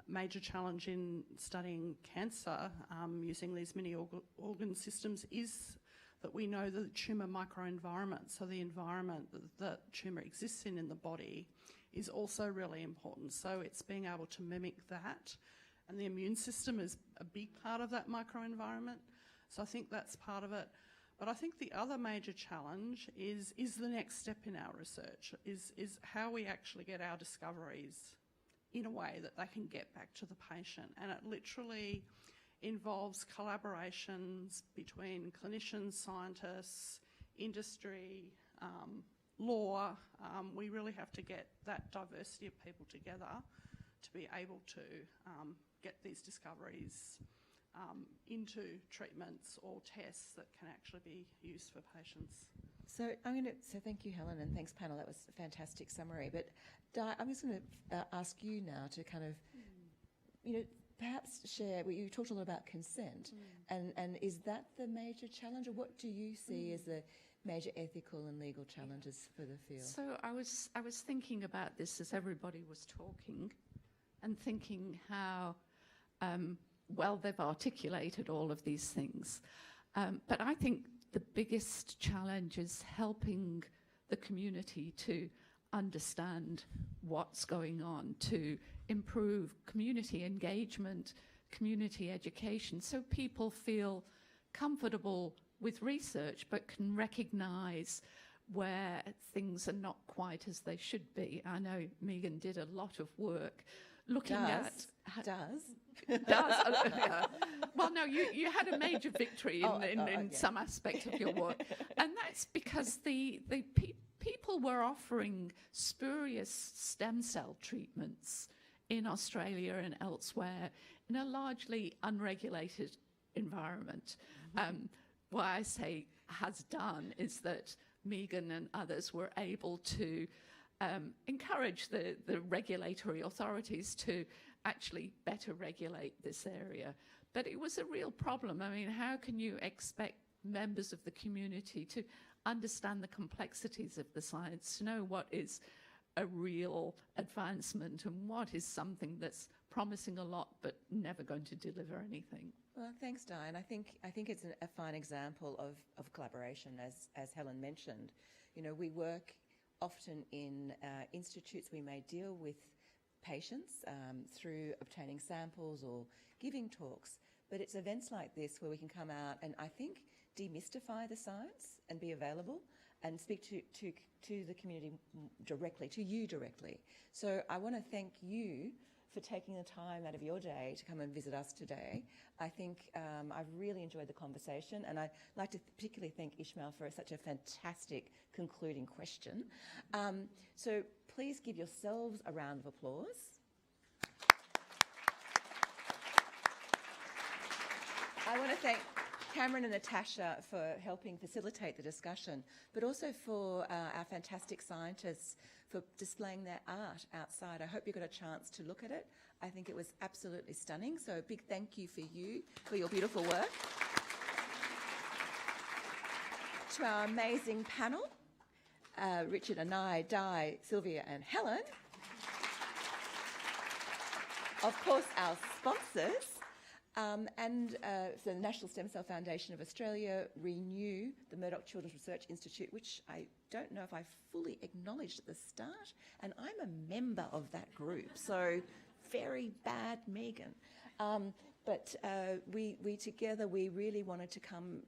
major challenge in studying cancer using these mini organ systems is that we know the tumour microenvironment, so the environment that tumour exists in the body, is also really important. So it's being able to mimic that, and the immune system is a big part of that microenvironment. So I think that's part of it. But I think the other major challenge is the next step in our research, is how we actually get our discoveries in a way that they can get back to the patient. And it literally involves collaborations between clinicians, scientists, industry, law. We really have to get that diversity of people together to be able to get these discoveries into treatments or tests that can actually be used for patients. So thank you, Helen, and thanks, panel. That was a fantastic summary. But Di, I'm just going to ask you now to kind of, perhaps share. You talked a lot about consent, and is that the major challenge, or what do you see as the major ethical and legal challenges for the field? So I was thinking about this as everybody was talking, and thinking how well they've articulated all of these things. But I think the biggest challenge is helping the community to understand what's going on, to improve community engagement, community education, so people feel comfortable with research but can recognise where things are not quite as they should be. I know Megan did a lot of work looking at... Does. Yeah. Well, no, you had a major victory in some aspect of your work. And that's because the people were offering spurious stem cell treatments in Australia and elsewhere in a largely unregulated environment. What I say has done is that Megan and others were able to encourage the regulatory authorities to actually better regulate this area. But it was a real problem. I mean, how can you expect members of the community to understand the complexities of the science, to know what is a real advancement and what is something that's promising a lot but never going to deliver anything? Well, thanks, Diane. I think it's a fine example of collaboration, as Helen mentioned. You know, we work often in institutes. We may deal with patients through obtaining samples or giving talks, but it's events like this where we can come out and, I think, demystify the science and be available and speak to the community directly, to you directly. So I want to thank you for taking the time out of your day to come and visit us today. I think I've really enjoyed the conversation, and I'd like to particularly thank Ishmael for such a fantastic concluding question. So please give yourselves a round of applause. I want to thank Cameron and Natasha for helping facilitate the discussion, but also for our fantastic scientists for displaying their art outside. I hope you got a chance to look at it. I think it was absolutely stunning. So a big thank you for you, for your beautiful work. To our amazing panel, Richard, Anai, Di, Sylvia and Helen. Of course, our sponsors. So the National Stem Cell Foundation of Australia, Renew, the Murdoch Children's Research Institute, which I don't know if I fully acknowledged at the start, and I'm a member of that group, so very bad, Megan. But we together, we really wanted to come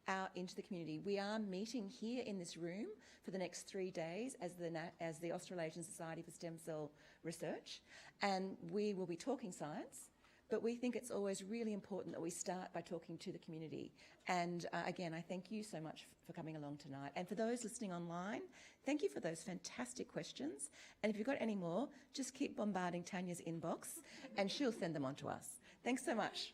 out into the community. We are meeting here in this room for the next 3 days as the Australasian Society for Stem Cell Research, and we will be talking science. But we think it's always really important that we start by talking to the community. And again, I thank you so much for coming along tonight. And for those listening online, thank you for those fantastic questions. And if you've got any more, just keep bombarding Tanya's inbox and she'll send them on to us. Thanks so much.